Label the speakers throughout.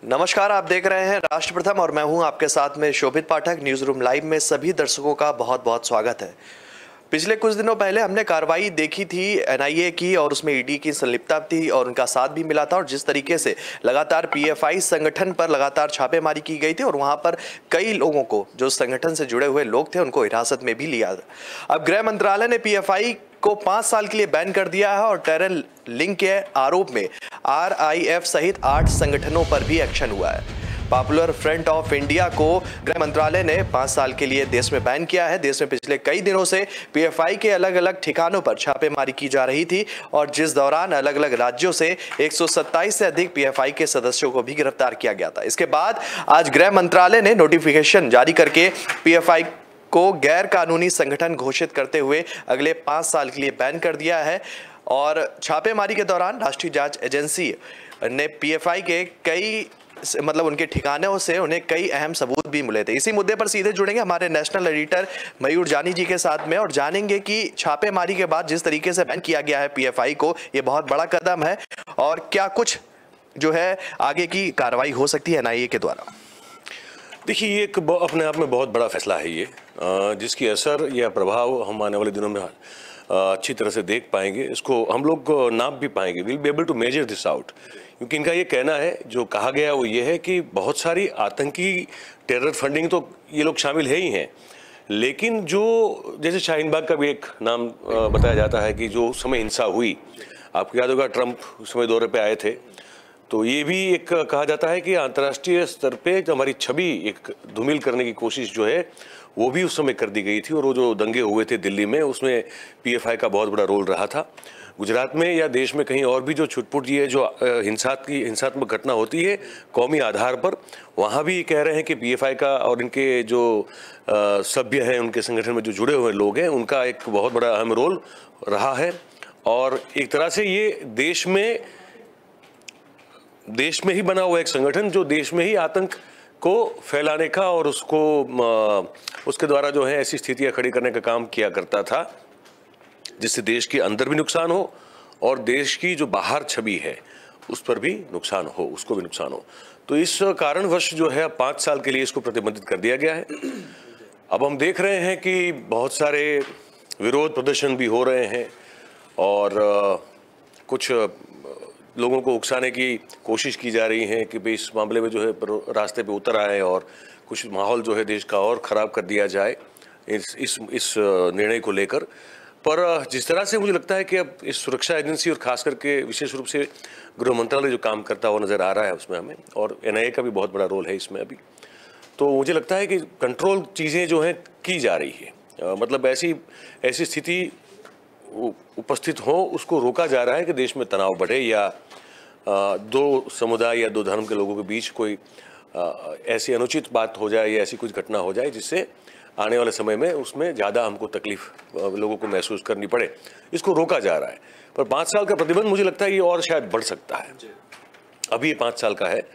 Speaker 1: नमस्कार, आप देख रहे हैं राष्ट्र प्रथम और मैं हूं आपके साथ में शोभित पाठक। न्यूज रूम लाइव में सभी दर्शकों का बहुत बहुत स्वागत है। पिछले कुछ दिनों पहले हमने कार्रवाई देखी थी एनआईए की और उसमें ईडी की संलिप्तता थी और उनका साथ भी मिला था और जिस तरीके से लगातार पीएफआई संगठन पर लगातार छापेमारी की गई थी और वहां पर कई लोगों को जो संगठन से जुड़े हुए लोग थे उनको हिरासत में भी लिया। अब गृह मंत्रालय ने पीएफआई को 5 साल के लिए बैन कर दिया है और टेरर लिंक के आरोप में आरआईएफ सहित 8 संगठनों पर भी एक्शन हुआ है। पॉपुलर फ्रंट ऑफ इंडिया को गृह मंत्रालय ने 5 साल के लिए देश में बैन किया है। देश में पिछले कई दिनों से पीएफआई के अलग अलग ठिकानों पर छापेमारी की जा रही थी और जिस दौरान अलग अलग राज्यों से 127 से अधिक पीएफआई के सदस्यों को भी गिरफ्तार किया गया था। इसके बाद आज गृह मंत्रालय ने नोटिफिकेशन जारी करके पीएफआई को गैर कानूनी संगठन घोषित करते हुए अगले 5 साल के लिए बैन कर दिया है। और छापेमारी के दौरान राष्ट्रीय जांच एजेंसी ने पीएफआई के कई उनके ठिकानों से उन्हें कई अहम सबूत भी मिले थे। इसी मुद्दे पर सीधे जुड़ेंगे हमारे नेशनल एडिटर मयूर जानी जी के साथ में और जानेंगे कि छापेमारी के बाद जिस तरीके से बैन किया गया है पीएफआई को, ये बहुत बड़ा कदम है और क्या कुछ जो है आगे की कार्रवाई हो सकती है एनआईए के द्वारा।
Speaker 2: देखिए, ये एक अपने आप में बहुत बड़ा फैसला है ये, जिसकी असर या प्रभाव हम आने वाले दिनों में अच्छी तरह से देख पाएंगे। इसको हम लोग नाप भी पाएंगे। Will be able to measure this out, क्योंकि इनका ये कहना है, जो कहा गया वो ये है कि बहुत सारी आतंकी टेरर फंडिंग तो ये लोग शामिल है ही हैं, लेकिन जो जैसे शाहीन बाग का भी एक नाम बताया जाता है कि जो उस समय हिंसा हुई, आपको याद होगा ट्रंप उस समय दौरे पे आए थे, तो ये भी एक कहा जाता है कि अंतर्राष्ट्रीय स्तर पे जो हमारी छवि एक धूमिल करने की कोशिश जो है वो भी उस समय कर दी गई थी। और वो जो दंगे हुए थे दिल्ली में, उसमें पीएफआई का बहुत बड़ा रोल रहा था। गुजरात में या देश में कहीं और भी जो छुटपुट ये जो हिंसात्मक घटना होती है कौमी आधार पर, वहाँ भी कह रहे हैं कि पीएफआई का और इनके जो सभ्य हैं, उनके संगठन में जो जुड़े हुए लोग हैं, उनका एक बहुत बड़ा अहम रोल रहा है। और एक तरह से ये देश में ही बना हुआ एक संगठन जो देश में ही आतंक को फैलाने का और उसके द्वारा जो है ऐसी स्थितियां खड़ी करने का काम किया करता था जिससे देश के अंदर भी नुकसान हो और देश की जो बाहर छवि है उस पर भी नुकसान हो, उसको भी नुकसान हो। तो इस कारणवश जो है 5 साल के लिए इसको प्रतिबंधित कर दिया गया है। अब हम देख रहे हैं कि बहुत सारे विरोध प्रदर्शन भी हो रहे हैं और कुछ लोगों को उकसाने की कोशिश की जा रही है कि भाई इस मामले में जो है रास्ते पे उतर आए और कुछ माहौल जो है देश का और ख़राब कर दिया जाए इस निर्णय को लेकर। पर जिस तरह से मुझे लगता है कि अब इस सुरक्षा एजेंसी और खास करके विशेष रूप से गृह मंत्रालय जो काम करता हुआ नज़र आ रहा है उसमें हमें, और एनआईए का भी बहुत बड़ा रोल है इसमें अभी, तो मुझे लगता है कि कंट्रोल चीज़ें जो हैं की जा रही है। मतलब ऐसी स्थिति उपस्थित हो, उसको रोका जा रहा है कि देश में तनाव बढ़े या दो समुदाय या दो धर्म के लोगों के बीच कोई ऐसी अनुचित बात हो जाए या ऐसी कुछ घटना हो जाए जिससे आने वाले समय में उसमें ज़्यादा हमको तकलीफ लोगों को महसूस करनी पड़े। इसको रोका जा रहा है। पर 5 साल का प्रतिबंध मुझे लगता है ये और शायद बढ़ सकता है। अभी ये 5 साल का है,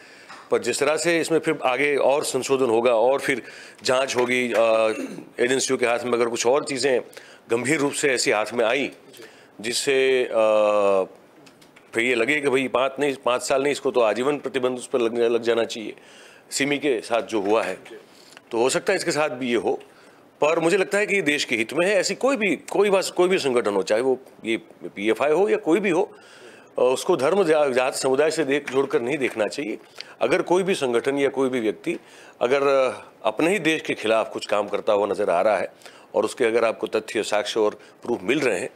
Speaker 2: पर जिस तरह से इसमें फिर आगे और संशोधन होगा और फिर जांच होगी एजेंसियों के हाथ में, अगर कुछ और चीज़ें गंभीर रूप से ऐसी हाथ में आई जिससे फिर ये लगे कि भाई 5 साल नहीं, इसको तो आजीवन प्रतिबंध उस पर लग जाना चाहिए। सिमी के साथ जो हुआ है, तो हो सकता है इसके साथ भी ये हो। पर मुझे लगता है कि देश के हित में है। ऐसी कोई भी संगठन हो, चाहे वो ये पीएफआई हो या कोई भी हो, उसको धर्म जात समुदाय से जोड़कर नहीं देखना चाहिए। अगर कोई भी संगठन या कोई भी व्यक्ति अगर अपने ही देश के खिलाफ कुछ काम करता हुआ नजर आ रहा है और उसके अगर आपको तथ्य, साक्ष्य और प्रूफ मिल रहे हैं,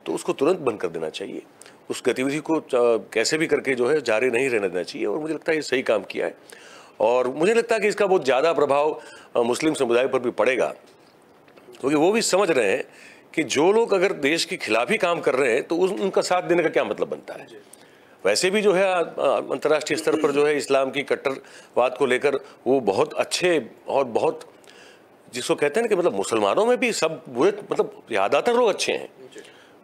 Speaker 2: तो उसको तुरंत बंद कर देना चाहिए। उस गतिविधि को कैसे भी करके जो है जारी नहीं रहने देना चाहिए। और मुझे लगता है ये सही काम किया है और मुझे लगता है कि इसका बहुत ज़्यादा प्रभाव मुस्लिम समुदाय पर भी पड़ेगा, क्योंकि वो भी समझ रहे हैं कि जो लोग अगर देश के खिलाफ ही काम कर रहे हैं तो उनका साथ देने का क्या मतलब बनता है। वैसे भी जो है अंतर्राष्ट्रीय स्तर पर जो है इस्लाम की कट्टरवाद को लेकर वो बहुत अच्छे और बहुत, जिसको कहते हैं ना कि मतलब मुसलमानों में भी सब बुरे, मतलब ज़्यादातर लोग अच्छे हैं।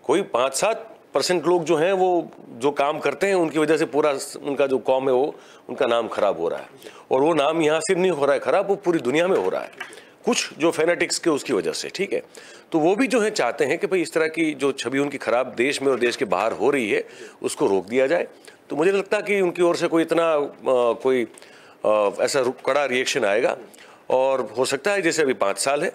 Speaker 2: कोई 5-7% लोग जो हैं वो जो काम करते हैं उनकी वजह से पूरा उनका जो कौम है वो उनका नाम खराब हो रहा है। और वो नाम यहाँ सिर्फ नहीं हो रहा है खराब, वो पूरी दुनिया में हो रहा है, कुछ जो फेनेटिक्स के उसकी वजह से। ठीक है, तो वो भी जो है चाहते हैं कि भाई इस तरह की जो छवि उनकी खराब देश में और देश के बाहर हो रही है उसको रोक दिया जाए। तो मुझे लगता है कि उनकी ओर से कोई इतना कोई ऐसा कड़ा रिएक्शन आएगा और हो सकता है जैसे अभी 5 साल है,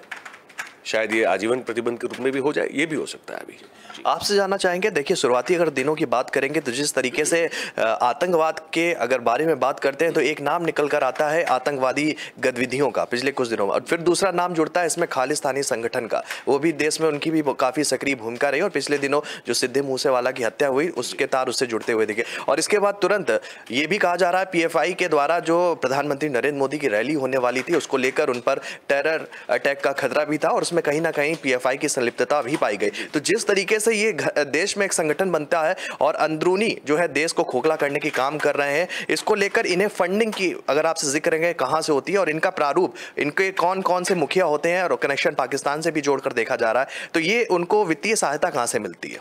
Speaker 2: शायद ये आजीवन प्रतिबंध के रूप में भी हो जाए, ये भी हो सकता है अभी।
Speaker 1: आपसे जानना चाहेंगे, देखिए शुरुआती अगर दिनों की बात करेंगे तो जिस तरीके से आतंकवाद के अगर बारे में बात करते हैं तो एक नाम निकल कर आता है आतंकवादी गतिविधियों का पिछले कुछ दिनों में, और फिर दूसरा नाम जुड़ता है इसमें खालिस्तानी संगठन का। वो भी देश में उनकी भी काफ़ी सक्रिय भूमिका रही और पिछले दिनों जो सिद्धू मूसेवाला की हत्या हुई उसके तार उससे जुड़ते हुए दिखे। और इसके बाद तुरंत ये भी कहा जा रहा है PFI के द्वारा जो प्रधानमंत्री नरेंद्र मोदी की रैली होने वाली थी उसको लेकर उन पर टेरर अटैक का खतरा भी था और उसमें कहीं ना कहीं PFI की संलिप्तता भी पाई गई। तो जिस तरीके से ये देश में एक संगठन बनता है और अंदरूनी जो है देश को खोखला करने की काम कर रहे हैं, इसको लेकर इन्हें फंडिंग की अगर आपसे जिक्र करेंगे कहां से होती है और इनका प्रारूप, इनके कौन कौन से मुखिया होते हैं और कनेक्शन पाकिस्तान से भी जोड़कर देखा जा रहा है, तो ये उनको वित्तीय सहायता कहां से मिलती है?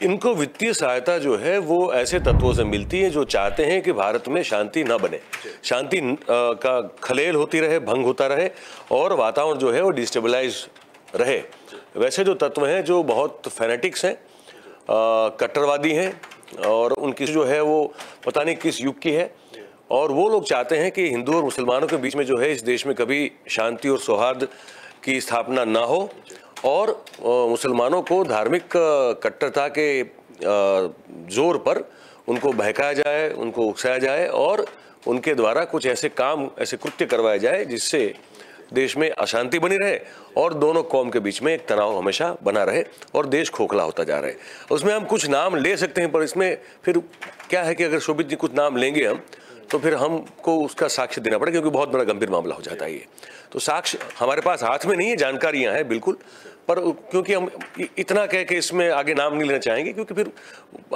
Speaker 2: इनको वित्तीय सहायता जो है वो ऐसे तत्वों से मिलती है जो चाहते हैं कि भारत में शांति न बने, शांति का खलेल होती रहे, भंग होता रहे और वातावरण जो है वो डिस्टेबलाइज रहे। वैसे जो तत्व हैं जो बहुत फैनेटिक्स हैं, कट्टरवादी हैं और उनकी जो है वो पता नहीं किस युग की है, और वो लोग चाहते हैं कि हिंदू और मुसलमानों के बीच में जो है इस देश में कभी शांति और सौहार्द की स्थापना ना हो और मुसलमानों को धार्मिक कट्टरता के जोर पर उनको बहकाया जाए, उनको उकसाया जाए और उनके द्वारा कुछ ऐसे काम, ऐसे कृत्य करवाए जाए जिससे देश में अशांति बनी रहे और दोनों कौम के बीच में एक तनाव हमेशा बना रहे और देश खोखला होता जा रहा है। उसमें हम कुछ नाम ले सकते हैं पर इसमें फिर क्या है कि अगर शोभित जी कुछ नाम लेंगे हम तो फिर हमको उसका साक्ष्य देना पड़ेगा क्योंकि बहुत बड़ा गंभीर मामला हो जाता है ये। तो साक्ष्य हमारे पास हाथ में नहीं है, जानकारियां हैं बिल्कुल, पर क्योंकि हम इतना कह के इसमें आगे नाम नहीं लेना चाहेंगे क्योंकि फिर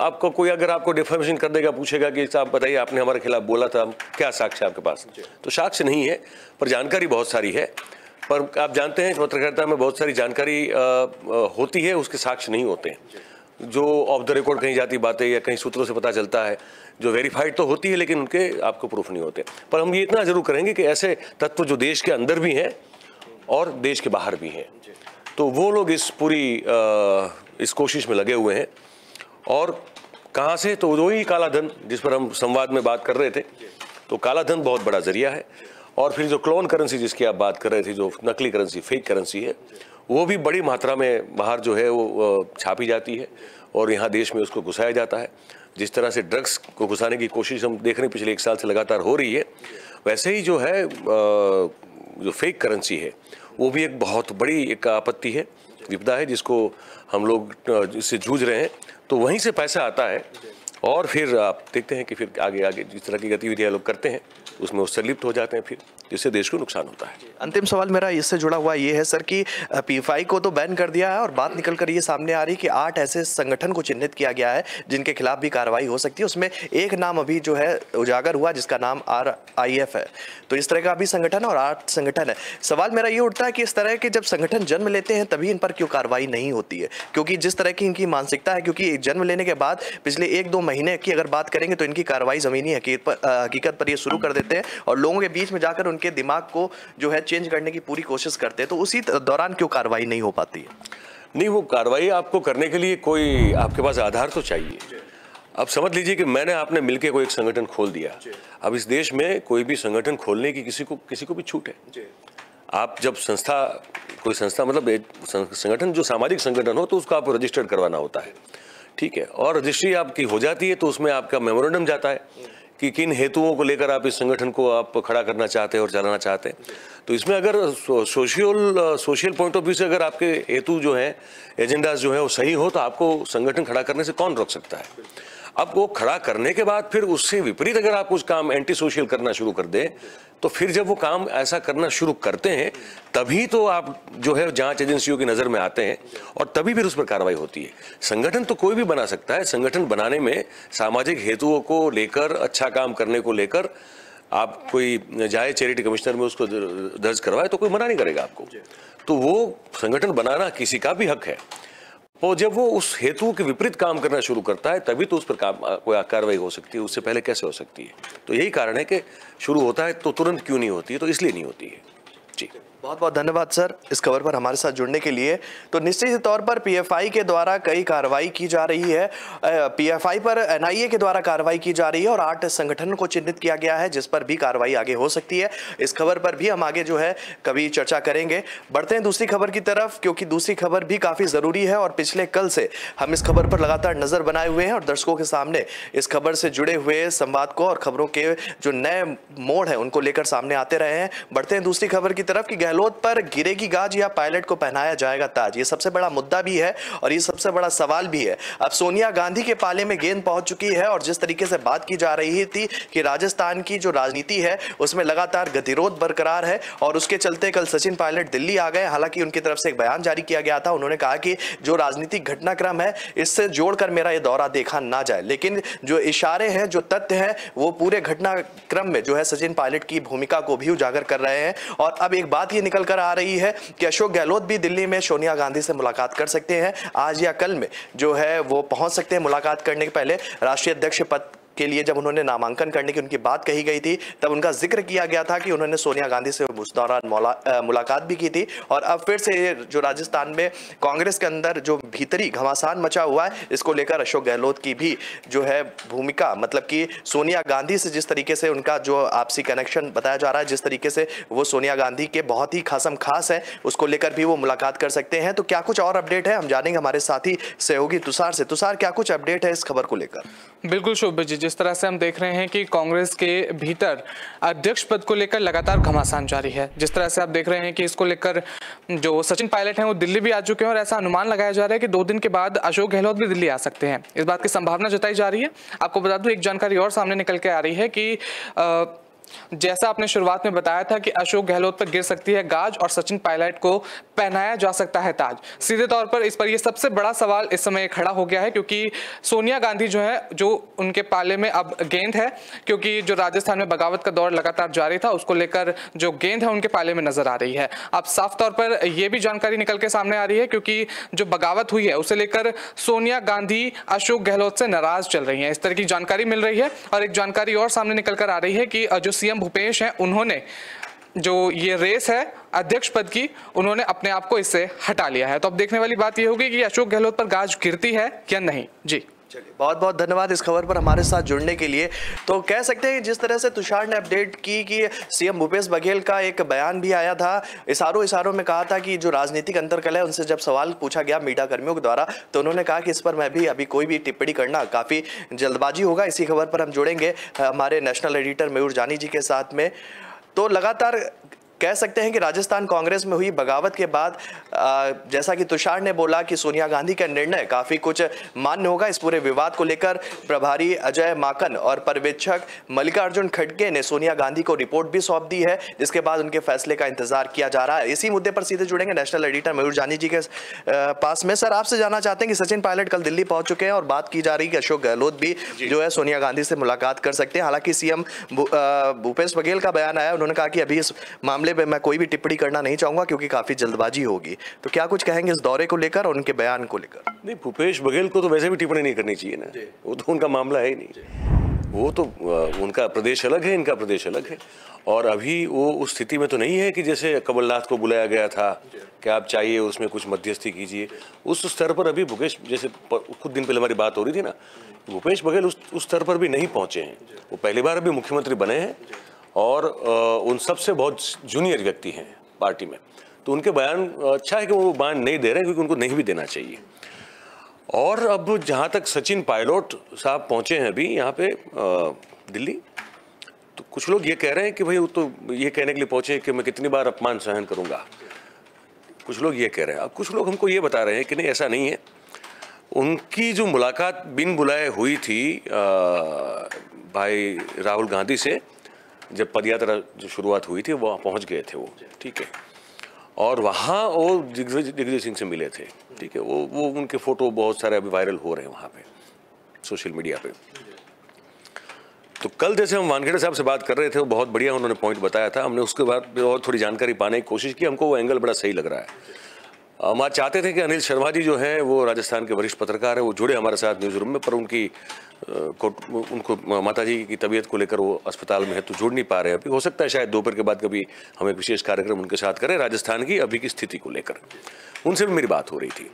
Speaker 2: आपको कोई अगर आपको डिफेमेशन कर देगा, पूछेगा कि साहब बताइए आपने हमारे खिलाफ बोला था, क्या साक्ष्य आपके पास? तो साक्ष्य नहीं है पर जानकारी बहुत सारी है। पर आप जानते हैं पत्रकारिता में बहुत सारी जानकारी होती है, उसके साक्ष्य नहीं होते हैं। जो ऑफ द रिकॉर्ड कहीं जाती बातें या कहीं सूत्रों से पता चलता है, जो वेरीफाइड तो होती है लेकिन उनके आपको प्रूफ नहीं होते। पर हम ये इतना जरूर करेंगे कि ऐसे तत्व जो देश के अंदर भी हैं और देश के बाहर भी हैं, तो वो लोग इस पूरी इस कोशिश में लगे हुए हैं। और कहाँ से? तो वही काला धन जिस पर हम संवाद में बात कर रहे थे, तो काला धन बहुत बड़ा जरिया है। और फिर जो क्लोन करेंसी जिसकी आप बात कर रहे थे, जो नकली करेंसी, फेक करेंसी है, वो भी बड़ी मात्रा में बाहर जो है वो छापी जाती है और यहाँ देश में उसको घुसाया जाता है। जिस तरह से ड्रग्स को घुसाने की कोशिश हम देख रहे हैं पिछले 1 साल से लगातार हो रही है, वैसे ही जो है जो फेक करेंसी है वो भी एक बहुत बड़ी एक आपत्ति है, विपदा है जिसको हम लोग इससे जूझ रहे हैं। तो वहीं से पैसा आता है और फिर आप देखते हैं कि फिर आगे आगे जिस तरह की गतिविधियां लोग करते हैं उसमें वो संलिप्त हो जाते हैं, फिर जिससे देश को नुकसान होता है।
Speaker 1: अंतिम सवाल मेरा इससे जुड़ा हुआ ये है सर कि PFI को तो बैन कर दिया है और बात निकल कर ये सामने आ रही है कि 8 ऐसे संगठन को चिन्हित किया गया है जिनके खिलाफ भी कार्रवाई हो सकती है। उसमें एक नाम अभी जो है उजागर हुआ जिसका नाम RIF है। तो इस तरह का भी संगठन और 8 संगठन है। सवाल मेरा ये उठता है कि इस तरह के जब संगठन जन्म लेते हैं तभी इन पर क्यों कार्रवाई नहीं होती है? क्योंकि जिस तरह की इनकी मानसिकता है, क्योंकि जन्म लेने के बाद पिछले 1-2 महीने की अगर बात करेंगे तो इनकी कार्रवाई जमीनी हकीकत पर ये शुरू कर देते हैं और लोगों के बीच में जाकर उनके दिमाग को जो है चेंज करने की पूरी कोशिश करते हैं। तो उसी दौरान क्यों कार्रवाई नहीं हो पाती है?
Speaker 2: नहीं, वो कार्रवाई आपको करने के लिए कोई आपके पास आधार तो चाहिए। अब समझ लीजिए कि मैंने आपने मिलके कोई एक संगठन खोल दिया। अब इस देश में कोई भी संगठन खोलने की किसी को भी छूट है। आप जब कोई संस्था मतलब संगठन जो सामाजिक संगठन हो तो उसको आपको रजिस्टर्ड करवाना होता है, ठीक है, और रजिस्ट्री आपकी हो जाती है तो उसमें आपका मेमोरेंडम जाता है कि किन हेतुओं को लेकर आप इस संगठन को आप खड़ा करना चाहते हैं और चलाना चाहते हैं। तो इसमें अगर सोशल पॉइंट ऑफ व्यू से अगर आपके हेतु जो हैं, एजेंडाज जो है वो सही हो तो आपको संगठन खड़ा करने से कौन रोक सकता है? अब वो खड़ा करने के बाद फिर उससे विपरीत अगर आप कुछ काम एंटी सोशल करना शुरू कर दें तो फिर जब वो काम ऐसा करना शुरू करते हैं तभी तो आप जो है जांच एजेंसियों की नज़र में आते हैं और तभी फिर उस पर कार्रवाई होती है। संगठन तो कोई भी बना सकता है। संगठन बनाने में सामाजिक हेतुओं को लेकर, अच्छा काम करने को लेकर आप कोई जाए चैरिटी कमिश्नर में उसको दर्ज करवाए तो कोई मना नहीं करेगा आपको। तो वो संगठन बनाना किसी का भी हक है। और जब वो उस हेतु के विपरीत काम करना शुरू करता है तभी तो उस पर कोई कार्रवाई हो सकती है, उससे पहले कैसे हो सकती है? तो यही कारण है कि शुरू होता है तो तुरंत क्यों नहीं होती है, तो इसलिए नहीं होती है। जी।
Speaker 1: बहुत बहुत धन्यवाद सर इस खबर पर हमारे साथ जुड़ने के लिए। तो निश्चित तौर पर पीएफआई के द्वारा कई कार्रवाई की जा रही है, पीएफआई पर एनआईए के द्वारा कार्रवाई की जा रही है और 8 संगठन को चिन्हित किया गया है जिस पर भी कार्रवाई आगे हो सकती है। इस खबर पर भी हम आगे जो है कभी चर्चा करेंगे। बढ़ते हैं दूसरी खबर की तरफ, क्योंकि दूसरी खबर भी काफ़ी ज़रूरी है और पिछले कल से हम इस खबर पर लगातार नज़र बनाए हुए हैं और दर्शकों के सामने इस खबर से जुड़े हुए संवाद को और खबरों के जो नए मोड़ हैं उनको लेकर सामने आते रहे हैं। बढ़ते हैं दूसरी खबर की तरफ कि गहलोत पर गिरेगी गाज या पायलट को पहनाया जाएगा ताज। ये सबसे बड़ा मुद्दा भी है और ये सबसे बड़ा सवाल भी है। अब सोनिया गांधी के पाले में गेंद पहुंच चुकी है और जिस तरीके से बात की जा रही थी कि राजस्थान की जो राजनीति है उसमें लगातार गतिरोध बरकरार है और उसके चलते कल सचिन पायलट दिल्ली आ गए। हालांकि उनकी तरफ से एक बयान जारी किया गया था, उन्होंने कहा कि जो राजनीतिक घटनाक्रम है इससे जोड़कर मेरा ये दौरा देखा ना जाए, लेकिन जो इशारे हैं, जो तथ्य हैं, वो पूरे घटनाक्रम में जो है सचिन पायलट की भूमिका को भी उजागर कर रहे हैं। और अब एक बात ये निकल कर आ रही है कि अशोक गहलोत भी दिल्ली में सोनिया गांधी से मुलाकात कर सकते हैं। आज या कल में जो है वो पहुंच सकते हैं। मुलाकात करने के पहले राष्ट्रीय अध्यक्ष पद के लिए जब उन्होंने नामांकन करने की उनकी बात कही गई थी तब उनका जिक्र किया गया था कि उन्होंने सोनिया गांधी से उस दौरान मुलाकात भी की थी। और अब फिर से जो राजस्थान में कांग्रेस के अंदर जो भीतरी घमासान मचा हुआ है इसको लेकर अशोक गहलोत की भी जो है भूमिका, मतलब कि सोनिया गांधी से जिस तरीके से उनका जो आपसी कनेक्शन बताया जा रहा है, जिस तरीके से वो सोनिया गांधी के बहुत ही खासम खास है, उसको लेकर भी वो मुलाकात कर सकते हैं। तो क्या कुछ और अपडेट है हम जानेंगे हमारे साथी सहयोगी तुषार से। तुषार, क्या कुछ अपडेट है इस खबर को लेकर?
Speaker 3: बिल्कुल शोभित जी, जिस तरह से हम देख रहे हैं कि कांग्रेस के भीतर अध्यक्ष पद को लेकर लगातार घमासान जारी है। जिस तरह से आप देख रहे हैं कि इसको लेकर जो सचिन पायलट हैं वो दिल्ली भी आ चुके हैं और ऐसा अनुमान लगाया जा रहा है कि 2 दिन के बाद अशोक गहलोत भी दिल्ली आ सकते हैं। इस बात की संभावना जताई जा रही है। आपको बता दूं, एक जानकारी और सामने निकल के आ रही है कि जैसा आपने शुरुआत में बताया था कि अशोक गहलोत पर गिर सकती है गाज और सचिन पायलट को पहनाया जा सकता है ताज। सीधे तौर पर इस पर यह सबसे बड़ा सवाल इस समय खड़ा हो गया है, क्योंकि सोनिया गांधी जो है, जो उनके पाले में अब गेंद है, क्योंकि जो राजस्थान में बगावत का दौर लगातार जारी था उसको लेकर जो गेंद है उनके पाले में नजर आ रही है। अब साफ तौर पर यह भी जानकारी निकल के सामने आ रही है, क्योंकि जो बगावत हुई है उसे लेकर सोनिया गांधी अशोक गहलोत से नाराज चल रही है, इस तरह की जानकारी मिल रही है। और एक जानकारी और सामने निकल कर आ रही है कि जो सीएम भूपेश हैं उन्होंने जो ये रेस है अध्यक्ष पद की, उन्होंने अपने आप को इससे हटा लिया है। तो अब देखने वाली बात ये होगी कि अशोक गहलोत पर गाज गिरती है या नहीं। जी
Speaker 1: चलिए, बहुत बहुत धन्यवाद इस खबर पर हमारे साथ जुड़ने के लिए। तो कह सकते हैं जिस तरह से तुषार ने अपडेट की कि सीएम भूपेश बघेल का एक बयान भी आया था, इशारों में कहा था कि जो राजनीतिक अंतर्कलह है उनसे जब सवाल पूछा गया मीडिया कर्मियों के द्वारा तो उन्होंने कहा कि इस पर मैं भी अभी कोई भी टिप्पणी करना काफ़ी जल्दबाजी होगा। इसी खबर पर हम जुड़ेंगे हमारे नेशनल एडिटर मयूर जानी जी के साथ में। तो लगातार कह सकते हैं कि राजस्थान कांग्रेस में हुई बगावत के बाद जैसा कि तुषार ने बोला कि सोनिया गांधी का निर्णय काफ़ी कुछ मान्य होगा। इस पूरे विवाद को लेकर प्रभारी अजय माकन और पर्यवेक्षक मल्लिकार्जुन खड़गे ने सोनिया गांधी को रिपोर्ट भी सौंप दी है, जिसके बाद उनके फैसले का इंतजार किया जा रहा है। इसी मुद्दे पर सीधे जुड़ेंगे नेशनल एडिटर मयूर जानी जी के पास में। सर, आपसे जानना चाहते हैं कि सचिन पायलट कल दिल्ली पहुंच चुके हैं और बात की जा रही है कि अशोक गहलोत भी जो है सोनिया गांधी से मुलाकात कर सकते हैं। हालांकि सीएम भूपेश बघेल का बयान आया, उन्होंने कहा कि अभी इस मामले में मैं कोई भी टिप्पणी करना नहीं चाहूंगा क्योंकि काफी जल्दबाजी होगी। तो क्या कुछ कहेंगे इस दौरे को लेकर और उनके बयान को लेकर?
Speaker 2: नहीं, भूपेश बघेल को तो वैसे भी टिप्पणी नहीं करनी चाहिए ना, वो तो उनका मामला है ही नहीं। वो तो उनका प्रदेश अलग है, इनका प्रदेश अलग है। और अभी वो उस स्थिति में तो नहीं है कि जैसे कमलनाथ को बुलाया गया था कि आप चाहिए उसमें कुछ मध्यस्थी कीजिए, उस स्तर पर अभी भूपेश, जैसे कुछ दिन पहले हमारी बात हो रही थी ना, भूपेश बघेल उस स्तर पर भी नहीं पहुंचे हैं। वो पहली बार अभी मुख्यमंत्री बने हैं और उन सबसे बहुत जूनियर व्यक्ति हैं पार्टी में, तो उनके बयान अच्छा है कि वो बयान नहीं दे रहे हैं क्योंकि उनको नहीं भी देना चाहिए। और अब जहाँ तक सचिन पायलट साहब पहुँचे हैं अभी यहाँ पे दिल्ली, तो कुछ लोग ये कह रहे हैं कि भाई वो तो ये कहने के लिए पहुँचे कि मैं कितनी बार अपमान सहन करूँगा, कुछ लोग ये कह रहे हैं। अब कुछ लोग हमको ये बता रहे हैं कि नहीं, ऐसा नहीं है। उनकी जो मुलाकात बिन बुलाए हुई थी भाई राहुल गांधी से, जब पदयात्रा जो शुरुआत हुई थी वहाँ पहुँच गए थे वो, ठीक है, और वहाँ वो दिग्विजय सिंह से मिले थे, ठीक है। वो उनके फोटो बहुत सारे अभी वायरल हो रहे हैं वहाँ पे सोशल मीडिया पे। तो कल जैसे हम वानखेड़े साहब से बात कर रहे थे, वो बहुत बढ़िया उन्होंने पॉइंट बताया था, हमने उसके बाद और थोड़ी जानकारी पाने की कोशिश की, हमको वो एंगल बड़ा सही लग रहा है। हम आज चाहते थे कि अनिल शर्मा जी जो हैं वो राजस्थान के वरिष्ठ पत्रकार हैं, वो जुड़े हमारे साथ न्यूज़ रूम में, पर उनको माता जी की तबीयत को लेकर वो अस्पताल में है तो जुड़ नहीं पा रहे अभी। हो सकता है शायद दोपहर के बाद कभी हम एक विशेष कार्यक्रम उनके साथ करें राजस्थान की अभी की स्थिति को लेकर। उनसे भी मेरी बात हो रही थी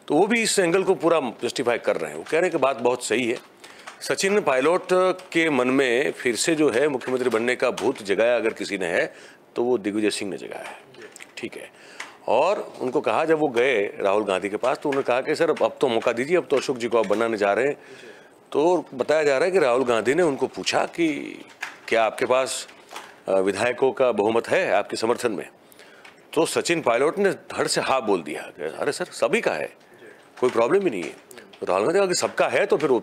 Speaker 2: तो वो भी इस एंगल को पूरा जस्टिफाई कर रहे हैं। वो कह रहे हैं कि बात बहुत सही है, सचिन पायलट के मन में फिर से जो है मुख्यमंत्री बनने का भूत जगाया अगर किसी ने है तो वो दिग्विजय सिंह ने जगाया है, ठीक है। और उनको कहा जब वो गए राहुल गांधी के पास तो उन्होंने कहा कि सर अब तो मौका दीजिए, अब तो अशोक जी को आप बनाने जा रहे हैं। तो बताया जा रहा है कि राहुल गांधी ने उनको पूछा कि क्या आपके पास विधायकों का बहुमत है आपके समर्थन में, तो सचिन पायलट ने धड़ से हाँ बोल दिया, अरे सर सभी का है, कोई प्रॉब्लम ही नहीं है। तो राहुल गांधी अगर सबका है तो फिर वो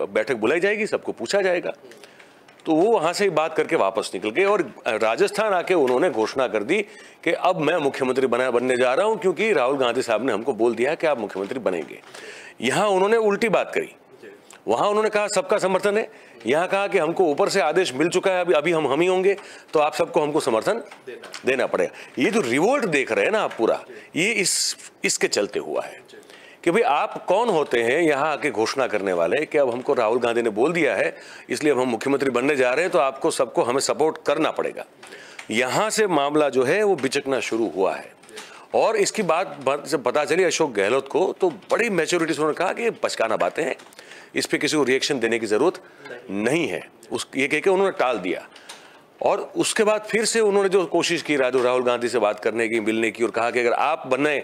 Speaker 2: बैठक बुलाई जाएगी, सबको पूछा जाएगा। तो वो वहां से बात करके वापस निकल गए और राजस्थान आके उन्होंने घोषणा कर दी कि अब मैं मुख्यमंत्री बनने जा रहा हूं क्योंकि राहुल गांधी साहब ने हमको बोल दिया कि आप मुख्यमंत्री बनेंगे। यहां उन्होंने उल्टी बात करी, वहां उन्होंने कहा सबका समर्थन है, यहां कहा कि हमको ऊपर से आदेश मिल चुका है, अभी हम ही होंगे तो आप सबको हमको समर्थन देना पड़ेगा। ये जो रिवोल्ट देख रहे हैं ना आप पूरा, ये इसके चलते हुआ है कि भाई आप कौन होते हैं यहाँ आके घोषणा करने वाले कि अब हमको राहुल गांधी ने बोल दिया है इसलिए अब हम मुख्यमंत्री बनने जा रहे हैं तो आपको सबको हमें सपोर्ट करना पड़ेगा। यहाँ से मामला जो है वो बिचकना शुरू हुआ है और इसकी बात जब पता चली अशोक गहलोत को तो बड़ी मैच्योरिटी से उन्होंने कहा कि ये बचकाना बातें हैं, इस पर किसी को रिएक्शन देने की जरूरत नहीं है, ये कह के उन्होंने टाल दिया। और उसके बाद फिर से उन्होंने जो कोशिश की राहुल गांधी से बात करने की, मिलने की, और कहा कि अगर आप बने,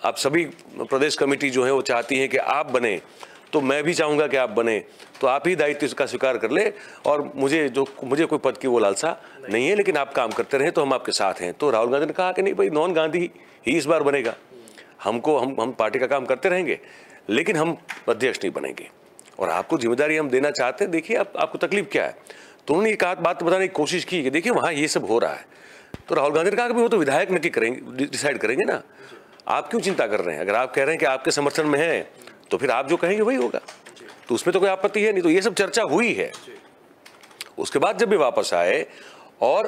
Speaker 2: आप सभी प्रदेश कमेटी जो है वो चाहती है कि आप बने तो मैं भी चाहूँगा कि आप बने, तो आप ही दायित्व का स्वीकार कर ले और मुझे कोई पद की वो लालसा नहीं है, लेकिन आप काम करते रहें तो हम आपके साथ हैं। तो राहुल गांधी ने कहा कि नहीं भाई, नॉन गांधी ही इस बार बनेगा, हम पार्टी का काम करते रहेंगे लेकिन हम अध्यक्ष नहीं बनेंगे और आपको जिम्मेदारी हम देना चाहते हैं, देखिए आपको तकलीफ क्या है। तो उन्होंने एक बात बताने की कोशिश की कि देखिए वहाँ ये सब हो रहा है। तो राहुल गांधी ने कहा कि वो तो विधायक नक्की करेंगे, डिसाइड करेंगे ना, आप क्यों चिंता कर रहे हैं? अगर आप कह रहे हैं कि आपके समर्थन में है तो फिर आप जो कहेंगे वही होगा, तो उसमें तो कोई आपत्ति है नहीं। तो ये सब चर्चा हुई है। उसके बाद जब भी वापस आए और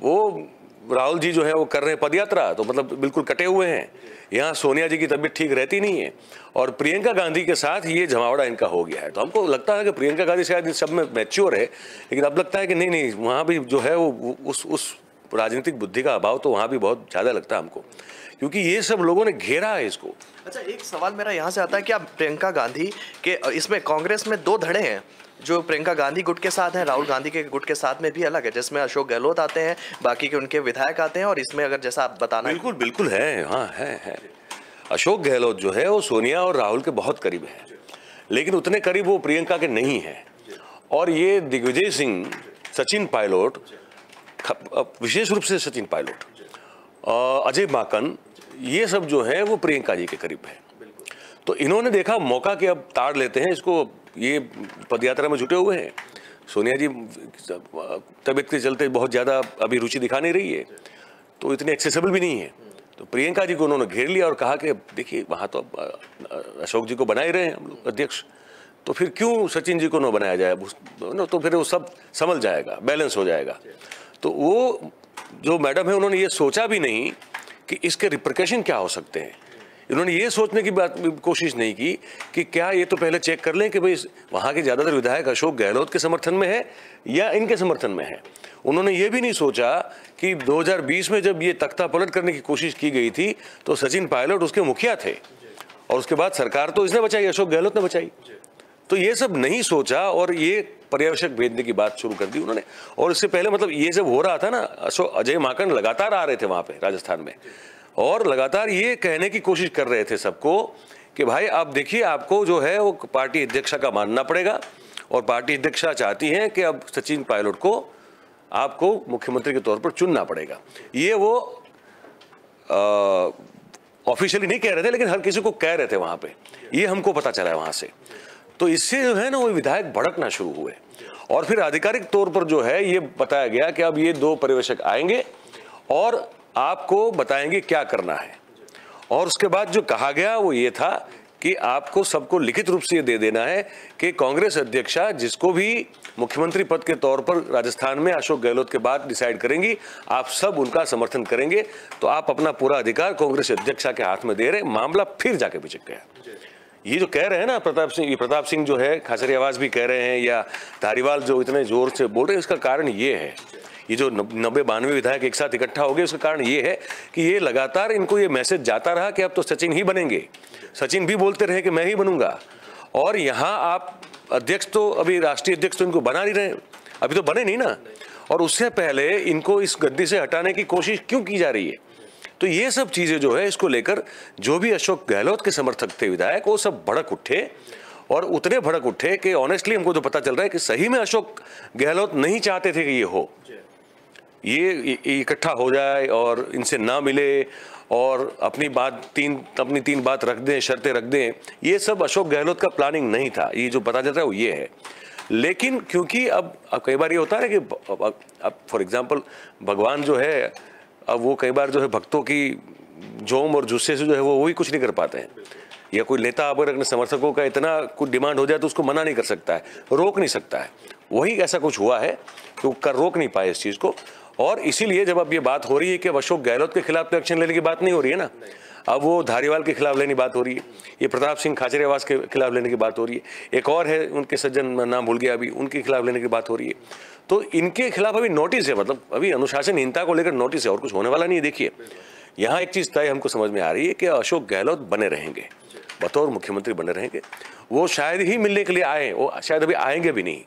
Speaker 2: वो राहुल जी जो है वो कर रहे हैं पदयात्रा, तो मतलब बिल्कुल कटे हुए हैं। यहाँ सोनिया जी की तबीयत ठीक रहती नहीं है और प्रियंका गांधी के साथ ये जमावड़ा इनका हो गया है। तो हमको लगता है कि प्रियंका गांधी शायद इस सब में मैच्योर है, लेकिन अब लगता है कि नहीं वहाँ भी जो है वो उस राजनीतिक बुद्धि का अभाव तो वहाँ भी बहुत ज़्यादा लगता है हमको, क्योंकि ये सब लोगों ने घेरा है इसको।
Speaker 1: अच्छा, एक सवाल मेरा यहाँ से आता है कि आप प्रियंका गांधी के इसमें कांग्रेस में दो धड़े हैं, जो प्रियंका गांधी गुट के साथ हैं, राहुल गांधी के गुट के साथ में भी अलग है, जिसमें अशोक गहलोत आते हैं, बाकी के उनके विधायक आते हैं, और इसमें अगर जैसा आप बताना
Speaker 2: बिल्कुल है, हाँ है। अशोक गहलोत जो है वो सोनिया और राहुल के बहुत करीब है, लेकिन उतने करीब वो प्रियंका के नहीं है। और ये दिग्विजय सिंह, सचिन पायलट, विशेष रूप से सचिन पायलट, अजय माकन, ये सब जो है वो प्रियंका जी के करीब है। तो इन्होंने देखा मौका कि अब ताड़ लेते हैं इसको, ये पदयात्रा में जुटे हुए हैं। सोनिया जी तबीयत के चलते बहुत ज़्यादा अभी रुचि दिखा नहीं रही है, तो इतने एक्सेसिबल भी नहीं है। तो प्रियंका जी को उन्होंने घेर लिया और कहा कि देखिए वहाँ तो अशोक जी को बना ही रहे हैं हम लोग अध्यक्ष, तो फिर क्यों सचिन जी को न बनाया जाए, तो फिर वो सब संभल जाएगा, बैलेंस हो जाएगा। तो वो जो मैडम है उन्होंने ये सोचा भी नहीं कि इसके रिप्रिकॉशन क्या हो सकते हैं। इन्होंने ये सोचने की कोशिश नहीं की कि क्या ये तो पहले चेक कर लें कि भाई वहाँ के ज़्यादातर विधायक अशोक गहलोत के समर्थन में है या इनके समर्थन में है। उन्होंने ये भी नहीं सोचा कि 2020 में जब ये तख्ता पलट करने की कोशिश की गई थी तो सचिन पायलट उसके मुखिया थे और उसके बाद सरकार तो इसने बचाई, अशोक गहलोत ने बचाई। तो ये सब नहीं सोचा और ये पर्यवेक्षक भेजने की बात शुरू कर दी उन्होंने। और इससे पहले मतलब ये जब हो रहा था ना, अजय माकन लगातार आ रहे थे वहाँ पे राजस्थान में और लगातार ये कहने की कोशिश कर रहे थे सबको कि भाई आप देखिए, आपको जो है वो पार्टी अध्यक्षा का मानना पड़ेगा और पार्टी अध्यक्षा चाहती हैं कि अब सचिन पायलट को आपको मुख्यमंत्री के तौर पर चुनना पड़ेगा। ये वो ऑफिशियली नहीं कह रहे थे, लेकिन हर किसी को कह रहे थे वहाँ पे, ये हमको पता चला है वहाँ से। तो इससे जो है ना वो विधायक भड़कना शुरू हुए और फिर आधिकारिक तौर पर जो है ये बताया गया कि अब ये दो पर्यवेक्षक आएंगे और आपको बताएंगे क्या करना है। और उसके बाद जो कहा गया वो ये था कि आपको सबको लिखित रूप से ये दे देना है कि कांग्रेस अध्यक्षा जिसको भी मुख्यमंत्री पद के तौर पर राजस्थान में अशोक गहलोत के बाद डिसाइड करेंगी, आप सब उनका समर्थन करेंगे। तो आप अपना पूरा अधिकार कांग्रेस अध्यक्षा के हाथ में दे रहे, मामला फिर जाके पिचक गया। ये जो कह रहे हैं ना प्रताप सिंह जो है, खाचरियावास भी कह रहे हैं, या धारीवाल जो इतने जोर से बोल रहे हैं, इसका कारण ये है, ये जो 90-92 विधायक एक साथ इकट्ठा हो गए, उसका कारण ये है कि ये लगातार इनको ये मैसेज जाता रहा कि अब तो सचिन ही बनेंगे। सचिन भी बोलते रहे कि मैं ही बनूंगा, और यहाँ आप अध्यक्ष तो अभी राष्ट्रीय अध्यक्ष तो इनको बना नहीं रहे, अभी तो बने नहीं ना, और उससे पहले इनको इस गद्दी से हटाने की कोशिश क्यों की जा रही है? तो ये सब चीजें जो है, इसको लेकर जो भी अशोक गहलोत के समर्थक थे विधायक, वो सब भड़क उठे, और उतने भड़क उठे कि ऑनेस्टली हमको तो पता चल रहा है कि सही में अशोक गहलोत नहीं चाहते थे कि ये हो, ये इकट्ठा हो जाए और इनसे ना मिले और अपनी तीन बात रख दें, शर्तें रख दें। ये सब अशोक गहलोत का प्लानिंग नहीं था, ये जो पता चल रहा है वो ये है। लेकिन क्योंकि अब कई बार ये होता है कि अब फॉर एग्जांपल भगवान जो है, अब वो कई बार जो है भक्तों की जोम और जुस्से से जो है वो भी कुछ नहीं कर पाते हैं, या कोई नेता अगर अपने समर्थकों का इतना कुछ डिमांड हो जाए तो उसको मना नहीं कर सकता है, रोक नहीं सकता है। वही ऐसा कुछ हुआ है तो कर रोक नहीं पाए इस चीज़ को। और इसीलिए जब अब ये बात हो रही है कि अशोक गहलोत के खिलाफ तो एक्शन लेने की बात नहीं हो रही है ना, अब वो धारीवाल के खिलाफ लेने की बात हो रही है, ये प्रताप सिंह खाचरियावास के खिलाफ लेने की बात हो रही है, एक और है उनके सज्जन नाम भूल गया अभी, उनके खिलाफ लेने की बात हो रही है। तो इनके खिलाफ अभी नोटिस है, मतलब अभी अनुशासनहीनता को लेकर नोटिस है, और कुछ होने वाला नहीं है। देखिए यहाँ एक चीज़ तय हमको समझ में आ रही है कि अशोक गहलोत बने रहेंगे, बतौर मुख्यमंत्री बने रहेंगे। वो शायद ही मिलने के लिए आए, वो शायद अभी आएंगे भी नहीं,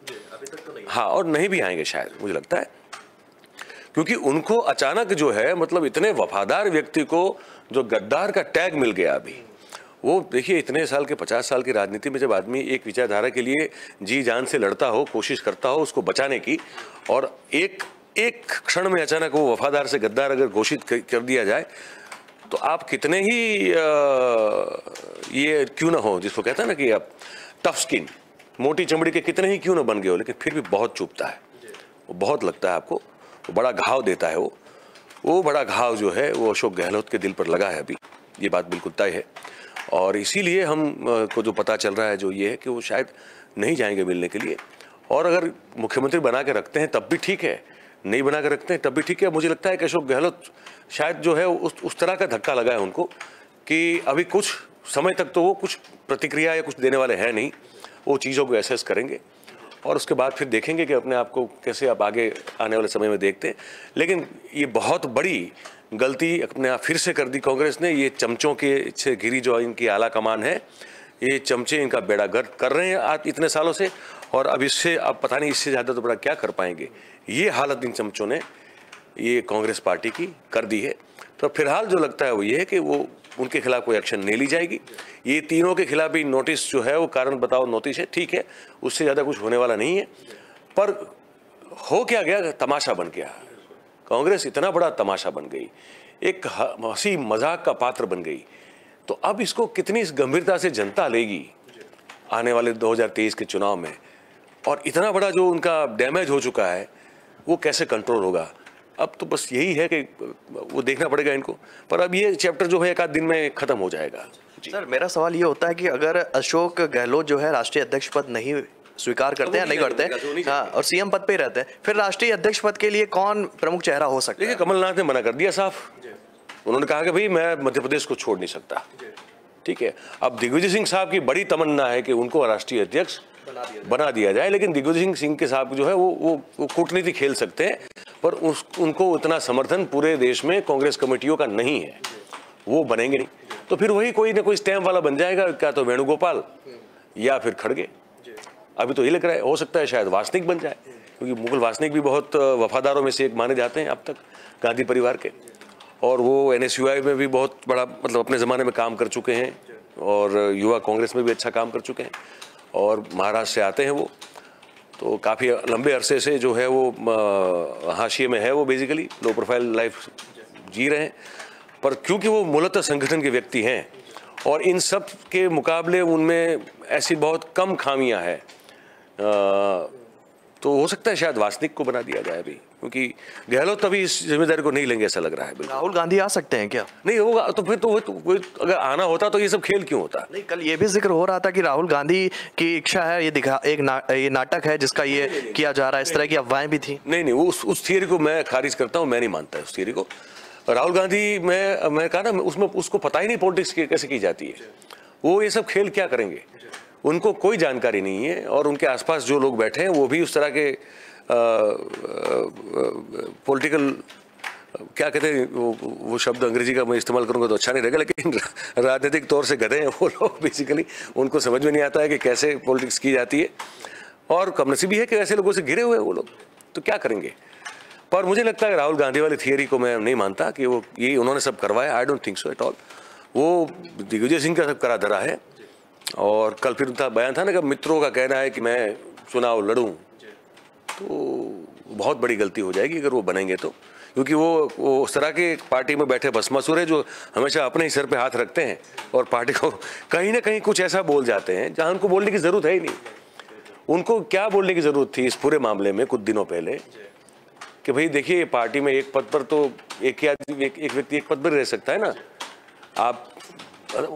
Speaker 2: हाँ, और नहीं भी आएंगे शायद, मुझे लगता है, क्योंकि उनको अचानक जो है, मतलब इतने वफादार व्यक्ति को जो गद्दार का टैग मिल गया अभी। वो देखिए इतने साल के 50 साल की राजनीति में जब आदमी एक विचारधारा के लिए जी जान से लड़ता हो, कोशिश करता हो उसको बचाने की, और एक क्षण में अचानक वो वफादार से गद्दार अगर घोषित कर दिया जाए, तो आप कितने ही ये क्यों ना हो, जिसको कहते हैं ना कि आप टफ स्किन, मोटी चमड़ी के कितने ही क्यों ना बन गए हो, लेकिन फिर भी बहुत चुभता है, वो बहुत लगता है आपको, वो बड़ा घाव देता है। वो बड़ा घाव जो है वो अशोक गहलोत के दिल पर लगा है अभी, ये बात बिल्कुल तय है। और इसीलिए हम को जो पता चल रहा है जो ये है कि वो शायद नहीं जाएंगे मिलने के लिए, और अगर मुख्यमंत्री बना के रखते हैं तब भी ठीक है, नहीं बना के रखते हैं तब भी ठीक है। मुझे लगता है कि अशोक गहलोत शायद जो है उस तरह का धक्का लगा है उनको कि अभी कुछ समय तक तो वो कुछ प्रतिक्रिया या कुछ देने वाले हैं नहीं, वो चीज़ों को एसेस करेंगे और उसके बाद फिर देखेंगे कि अपने आप को कैसे आप आगे आने वाले समय में देखते हैं। लेकिन ये बहुत बड़ी गलती अपने आप फिर से कर दी कांग्रेस ने। ये चमचों के से घिरी जो इनकी आला कमान है, ये चमचे इनका बेड़ा गर्क कर रहे हैं आज इतने सालों से, और अब इससे अब पता नहीं इससे ज़्यादा तो बड़ा क्या कर पाएंगे। ये हालत इन चमचों ने ये कांग्रेस पार्टी की कर दी है। तो फिलहाल जो लगता है वो ये है कि वो उनके खिलाफ कोई एक्शन नहीं ली जाएगी। ये तीनों के खिलाफ भी नोटिस जो है वो कारण बताओ नोटिस है, ठीक है, उससे ज़्यादा कुछ होने वाला नहीं है। पर हो क्या गया, तमाशा बन गया। कांग्रेस इतना बड़ा तमाशा बन गई, एक हंसी मजाक का पात्र बन गई। तो अब इसको कितनी गंभीरता से जनता लेगी आने वाले 2023 के चुनाव में, और इतना बड़ा जो उनका डैमेज हो चुका है वो कैसे कंट्रोल होगा। अब तो बस यही है कि वो देखना पड़ेगा इनको। पर अब ये चैप्टर जो है एक आध दिन में खत्म हो जाएगा।
Speaker 1: सर, मेरा सवाल ये होता है कि अगर अशोक गहलोत जो है राष्ट्रीय अध्यक्ष पद नहीं स्वीकार करते हैं, नहीं करते हैं, हाँ, और सीएम पद पे ही रहते हैं, फिर राष्ट्रीय अध्यक्ष पद के लिए कौन प्रमुख चेहरा हो सकता है?
Speaker 2: देखिए, कमलनाथ ने मना कर दिया साफ। उन्होंने कहा कि भाई मैं मध्य प्रदेश को छोड़ नहीं सकता, ठीक है। अब दिग्विजय सिंह साहब की बड़ी तमन्ना है कि उनको राष्ट्रीय अध्यक्ष बना दिया जाए, लेकिन दिग्विजय सिंह के साहब जो है वो कूटनीति खेल सकते हैं, पर उनको उतना समर्थन पूरे देश में कांग्रेस कमेटियों का नहीं है, वो बनेंगे नहीं। तो फिर वही कोई ना कोई स्टैम्प वाला बन जाएगा, क्या तो वेणुगोपाल या फिर खड़गे। अभी तो ये लग रहा है, हो सकता है शायद वासनिक बन जाए, क्योंकि मुकुल वासनिक भी बहुत वफादारों में से एक माने जाते हैं अब तक गांधी परिवार के, और वो NSUI में भी बहुत बड़ा मतलब अपने ज़माने में काम कर चुके हैं, और युवा कांग्रेस में भी अच्छा काम कर चुके हैं, और महाराष्ट्र से आते हैं वो, तो काफ़ी लंबे अरसे से जो है वो हाशिए में है, वो बेसिकली लो प्रोफाइल लाइफ जी रहे हैं। पर क्योंकि वो मूलतः संगठन के व्यक्ति हैं, और इन सब के मुकाबले उनमें ऐसी बहुत कम खामियां हैं, तो तो हो सकता है शायद वासनिक को बना दिया जाए अभी, क्योंकि गहलोत तभी इस जिम्मेदारी को नहीं लेंगे ऐसा लग रहा है।
Speaker 1: राहुल गांधी आ सकते हैं क्या?
Speaker 2: नहीं होगा तो फिर तो अगर आना होता तो ये सब खेल क्यों होता?
Speaker 1: नहीं, कल ये भी जिक्र हो रहा था कि राहुल गांधी की इच्छा है, ये दिखा ये नाटक है जिसका ये किया जा रहा है, इस तरह की अफवाहें भी थी।
Speaker 2: नहीं, उस थियरी को मैं खारिज करता हूँ, मैं नहीं मानता उस थियरी को। राहुल गांधी मैं कहा ना, उसमें उसको पता ही नहीं पॉलिटिक्स कैसे की जाती है, वो ये सब खेल क्या करेंगे, उनको कोई जानकारी नहीं है। और उनके आसपास जो लोग बैठे हैं वो भी उस तरह के पॉलिटिकल क्या कहते हैं, वो शब्द अंग्रेजी का मैं इस्तेमाल करूंगा तो अच्छा नहीं रहेगा, लेकिन राजनीतिक तौर से गधे हैं वो लोग बेसिकली। उनको समझ में नहीं आता है कि कैसे पॉलिटिक्स की जाती है, और कमनसीबी है कि ऐसे लोगों से घिरे हुए हैं वो लोग, तो क्या करेंगे। पर मुझे लगता है राहुल गांधी वाली थियरी को मैं नहीं मानता कि वो ये उन्होंने सब करवाया। I don't think so at all. वो दिग्विजय सिंह का सब करा धरा है। और कल फिर उनका बयान था ना कि मित्रों का कहना है कि मैं चुनाव लड़ूं, तो बहुत बड़ी गलती हो जाएगी अगर वो बनेंगे तो, क्योंकि वो उस तरह के पार्टी में बैठे भस्मासुर है जो हमेशा अपने ही सर पे हाथ रखते हैं और पार्टी को कहीं ना कहीं कुछ ऐसा बोल जाते हैं जहां उनको बोलने की जरूरत है ही नहीं। उनको क्या बोलने की जरूरत थी इस पूरे मामले में कुछ दिनों पहले कि भाई देखिए पार्टी में एक पद पर तो एक व्यक्ति एक पद पर रह सकता है ना, आप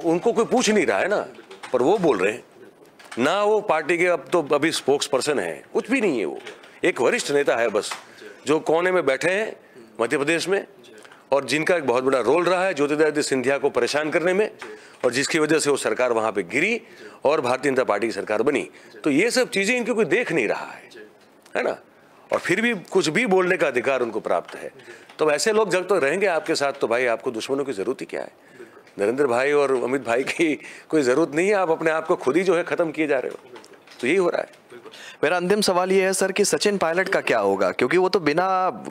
Speaker 2: उनको कोई पूछ नहीं रहा है ना, पर वो बोल रहे हैं ना। वो पार्टी के अब तो अभी स्पोक्स पर्सन है, कुछ भी नहीं है, वो एक वरिष्ठ नेता है बस, जो कोने में बैठे हैं मध्य प्रदेश में, और जिनका एक बहुत बड़ा रोल रहा है ज्योतिरादित्य सिंधिया को परेशान करने में, और जिसकी वजह से वो सरकार वहां पे गिरी और भारतीय जनता पार्टी की सरकार बनी। तो ये सब चीजें इनकी कोई देख नहीं रहा है ना, और फिर भी कुछ भी बोलने का अधिकार उनको प्राप्त है। तो ऐसे लोग जब तो रहेंगे आपके साथ, तो भाई आपको दुश्मनों की जरूरत ही क्या है। नरेंद्र भाई और अमित भाई की कोई जरूरत नहीं है, आप अपने आप को खुद ही जो है खत्म किए जा रहे हो, तो यही हो रहा है।
Speaker 1: मेरा अंतिम सवाल ये है सर कि सचिन पायलट का क्या होगा, क्योंकि वो तो बिना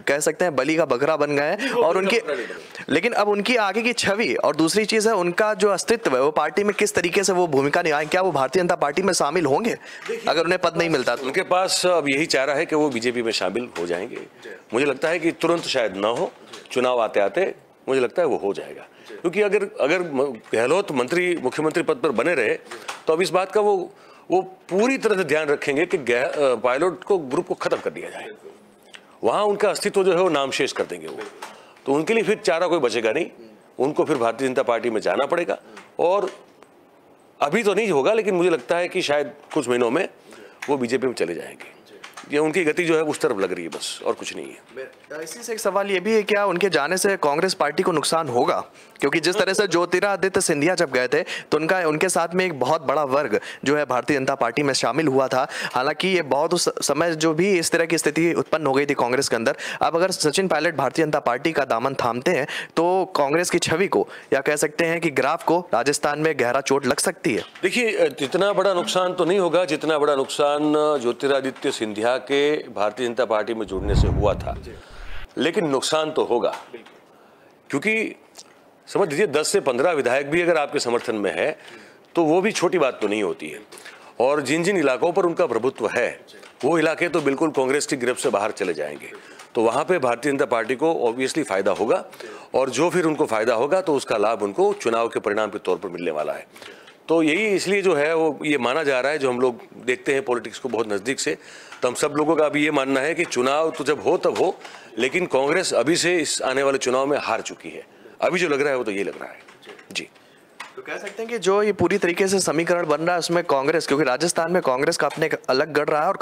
Speaker 1: कह सकते हैं बलि का बकरा बन गए हैं, और उनकी लेकिन अब उनकी आगे की छवि और दूसरी चीज है उनका जो अस्तित्व है वो पार्टी में किस तरीके से वो भूमिका निभाएंगे, क्या वो भारतीय जनता पार्टी में शामिल होंगे अगर उन्हें पद नहीं मिलता तो?
Speaker 2: उनके पास अब यही चारा है कि वो बीजेपी में शामिल हो जाएंगे। मुझे लगता है कि तुरंत शायद ना हो, चुनाव आते आते मुझे लगता है वो हो जाएगा, क्योंकि अगर गहलोत मुख्यमंत्री पद पर बने रहे तो अब इस बात का वो पूरी तरह से ध्यान रखेंगे कि पायलट को ग्रुप को खत्म कर दिया जाए, वहां उनका अस्तित्व जो है वो नामशेष कर देंगे वो। तो उनके लिए फिर चारा कोई बचेगा नहीं, उनको फिर भारतीय जनता पार्टी में जाना पड़ेगा। और अभी तो नहीं होगा, लेकिन मुझे लगता है कि शायद कुछ महीनों में वो बीजेपी में चले जाएंगे। ये उनकी गति जो है उस तरफ लग रही है बस, और कुछ नहीं है।
Speaker 1: इसी से एक सवाल ये भी है, क्या उनके जाने से कांग्रेस पार्टी को नुकसान होगा? क्योंकि जिस तरह से ज्योतिरादित्य सिंधिया जब गए थे तो उनके साथ में एक बहुत बड़ा वर्ग जो है भारतीय जनता पार्टी में शामिल हुआ था। हालांकि ये बहुत उस समय जो भी इस तरह की स्थिति उत्पन्न हो गई थी कांग्रेस के अंदर, अब अगर सचिन पायलट भारतीय जनता पार्टी का दामन थामते हैं तो कांग्रेस की छवि को या कह सकते हैं कि ग्राफ को राजस्थान में गहरा चोट लग सकती है।
Speaker 2: देखिए, जितना बड़ा नुकसान तो नहीं होगा जितना बड़ा नुकसान ज्योतिरादित्य सिंधिया के भारतीय जनता पार्टी में जुड़ने से हुआ था, लेकिन नुकसान तो होगा, क्योंकि समझ लीजिए 10 से 15 विधायक भी अगर आपके समर्थन में है तो वो भी छोटी बात तो नहीं होती है। और जिन जिन इलाकों पर उनका प्रभुत्व है वो इलाके तो बिल्कुल कांग्रेस की गिरफ्त से बाहर चले जाएंगे, तो वहां पे भारतीय जनता पार्टी को ऑब्वियसली फायदा होगा, और जो फिर उनको फायदा होगा तो उसका लाभ उनको चुनाव के परिणाम के तौर पर मिलने वाला है। तो यही इसलिए जो है वो ये माना जा रहा है, जो हम लोग देखते हैं पॉलिटिक्स को बहुत नज़दीक से, तो हम सब लोगों का अभी ये मानना है कि चुनाव तो जब हो तब हो, लेकिन कांग्रेस अभी से इस आने वाले चुनाव में हार चुकी है। अभी जो लग रहा है वो तो ये लग रहा है जी।
Speaker 1: तो कह सकते हैं कि जो ये पूरी तरीके से समीकरण बन रहा है उसमें कांग्रेस, क्योंकि राजस्थान में कांग्रेस का अपने अलग गढ़ रहा है और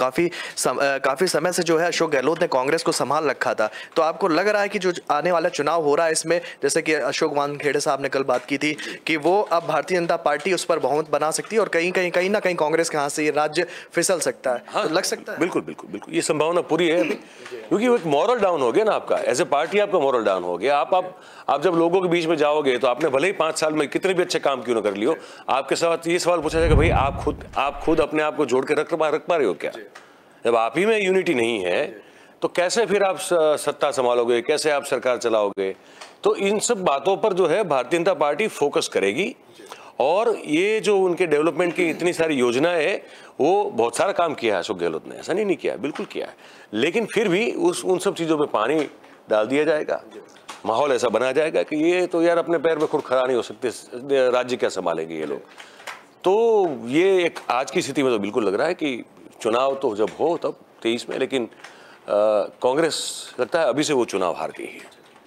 Speaker 1: काफी समय से जो है अशोक गहलोत ने कांग्रेस को संभाल रखा था। तो आपको लग रहा है कि जो आने वाला चुनाव हो रहा है इसमें, जैसे कि अशोक वानखेड़े साहब ने कल बात की थी कि वो अब भारतीय जनता पार्टी उस पर बहुमत बना सकती है और कहीं ना कहीं कांग्रेस के हाथ से ये राज्य फिसल सकता है? हाँ, तो लग सकता है।
Speaker 2: बिल्कुल बिल्कुल बिल्कुल, ये संभावना पूरी है अभी, क्योंकि वो एक मॉरल डाउन हो गया ना आपका, एज ए पार्टी आपका मॉरल डाउन हो गया। आप जब लोगों के बीच में जाओगे तो आपने भले ही 5 साल में कितने भी अच्छे काम क्यों ना कर लियो, आपके साथ ये सवाल पूछा जाएगा भाई आप खुद अपने आप को जोड़ के रख पा रहे हो क्या? जब आप ही में यूनिटी नहीं है तो कैसे फिर आप सत्ता संभालोगे, कैसे आप सरकार चलाओगे? तो इन सब बातों पर जो है भारतीय जनता पार्टी फोकस करेगी, और ये जो उनके डेवलपमेंट की इतनी सारी योजनाएं है वो बहुत सारा काम किया है अशोक गहलोत ने, ऐसा नहीं किया है, बिल्कुल किया है, लेकिन फिर भी उन सब चीज़ों पे पानी डाल दिया जाएगा, माहौल ऐसा बना जाएगा कि ये तो यार अपने पैर में खुद खड़ा नहीं हो सकते, राज्य क्या संभालेंगे ये लोग। तो ये एक आज की स्थिति में तो बिल्कुल लग रहा है कि चुनाव तो जब हो तब 2023 में, लेकिन कांग्रेस लगता है अभी से वो चुनाव हार गई है।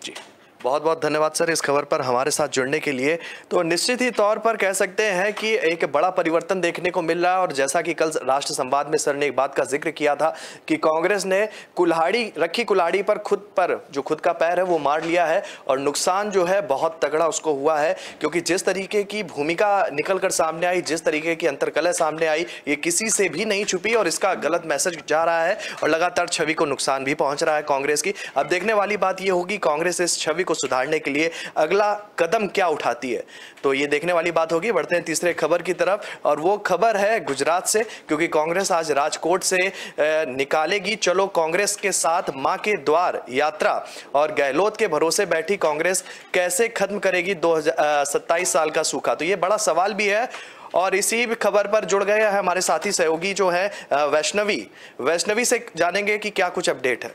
Speaker 2: जी,
Speaker 1: बहुत बहुत धन्यवाद सर इस खबर पर हमारे साथ जुड़ने के लिए। तो निश्चित ही तौर पर कह सकते हैं कि एक बड़ा परिवर्तन देखने को मिल रहा है, और जैसा कि कल राष्ट्र संवाद में सर ने एक बात का जिक्र किया था कि कांग्रेस ने कुल्हाड़ी पर खुद का पैर है वो मार लिया है, और नुकसान जो है बहुत तगड़ा उसको हुआ है, क्योंकि जिस तरीके की भूमिका निकल कर सामने आई, जिस तरीके की अंतर्कलह सामने आई, ये किसी से भी नहीं छुपी और इसका गलत मैसेज जा रहा है और लगातार छवि को नुकसान भी पहुंच रहा है कांग्रेस की। अब देखने वाली बात यह होगी कांग्रेस इस छवि को सुधारने के लिए अगला कदम क्या उठाती है, तो ये देखने वाली बात होगी। बढ़ते हैं तीसरे खबर की तरफ, और वो खबर है गुजरात से, क्योंकि कांग्रेस आज राजकोट से निकालेगी चलो कांग्रेस के साथ मां के द्वार यात्रा, और गहलोत के भरोसे बैठी कांग्रेस कैसे खत्म करेगी 2027 साल का सूखा, तो ये बड़ा सवाल भी है। और इसी खबर पर जुड़ गए हैं हमारे साथी सहयोगी जो है वैष्णवी से जानेंगे कि क्या कुछ अपडेट है।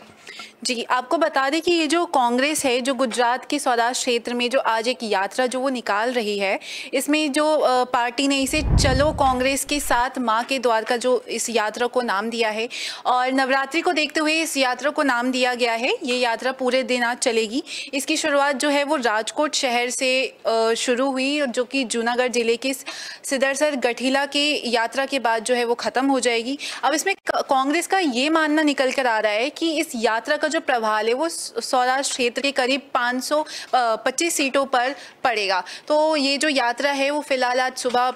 Speaker 4: जी, आपको बता दें कि ये जो कांग्रेस है जो गुजरात के स्वराज क्षेत्र में जो आज एक यात्रा जो वो निकाल रही है, इसमें जो पार्टी ने इसे चलो कांग्रेस के साथ मां के द्वार का जो इस यात्रा को नाम दिया है, और नवरात्रि को देखते हुए इस यात्रा को नाम दिया गया है। ये यात्रा पूरे दिन आज चलेगी। इसकी शुरुआत जो है वो राजकोट शहर से शुरू हुई, जो कि जूनागढ़ जिले के सिदरसर गठीला के यात्रा के बाद जो है वो खत्म हो जाएगी। अब इसमें कांग्रेस का ये मानना निकल कर आ रहा है कि इस यात्रा का जो प्रभाव है वो सौराष्ट्र क्षेत्र के करीब 525 सीटों पर पड़ेगा। तो ये जो यात्रा है वो फिलहाल आज सुबह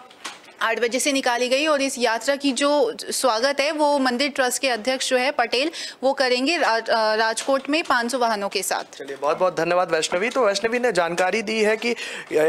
Speaker 4: 8 बजे से निकाली गई, और इस यात्रा की जो स्वागत है वो मंदिर ट्रस्ट के अध्यक्ष जो है पटेल वो करेंगे राजकोट में 500 वाहनों के साथ।
Speaker 1: चलिए, बहुत बहुत धन्यवाद वैष्णवी। तो वैष्णवी ने जानकारी दी है कि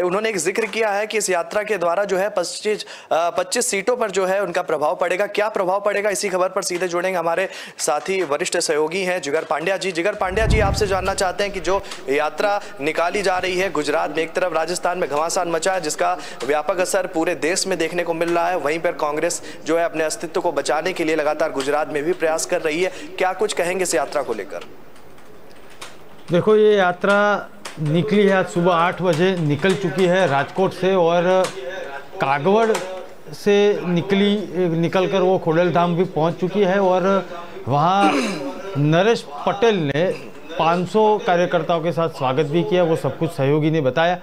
Speaker 1: उन्होंने एक जिक्र किया है कि इस यात्रा के द्वारा जो है 25 सीटों पर जो है उनका प्रभाव पड़ेगा। क्या प्रभाव पड़ेगा, इसी खबर पर सीधे जुड़ेंगे हमारे साथी वरिष्ठ सहयोगी हैं जिगर पांड्या जी। जिगर पांड्या जी, आपसे जानना चाहते हैं कि जो यात्रा निकाली जा रही है गुजरात में, एक तरफ राजस्थान में घमासान मचा है जिसका व्यापक असर पूरे देश में देखने को मिल रहा है, वहीं पर कांग्रेस जो है अपने अस्तित्व को बचाने के लिए लगातार गुजरात में भी प्रयास कर रही है, क्या कुछ कहेंगे इस यात्रा को लेकर?
Speaker 5: देखो, ये यात्रा निकली है आज सुबह 8 बजे निकल चुकी है राजकोट से, और कागवड़ से निकलकर वो खोडलधाम भी पहुंच चुकी है, और वहाँ नरेश पटेल ने 500 कार्यकर्ताओं के साथ स्वागत भी किया। वो सब कुछ सहयोगी ने बताया।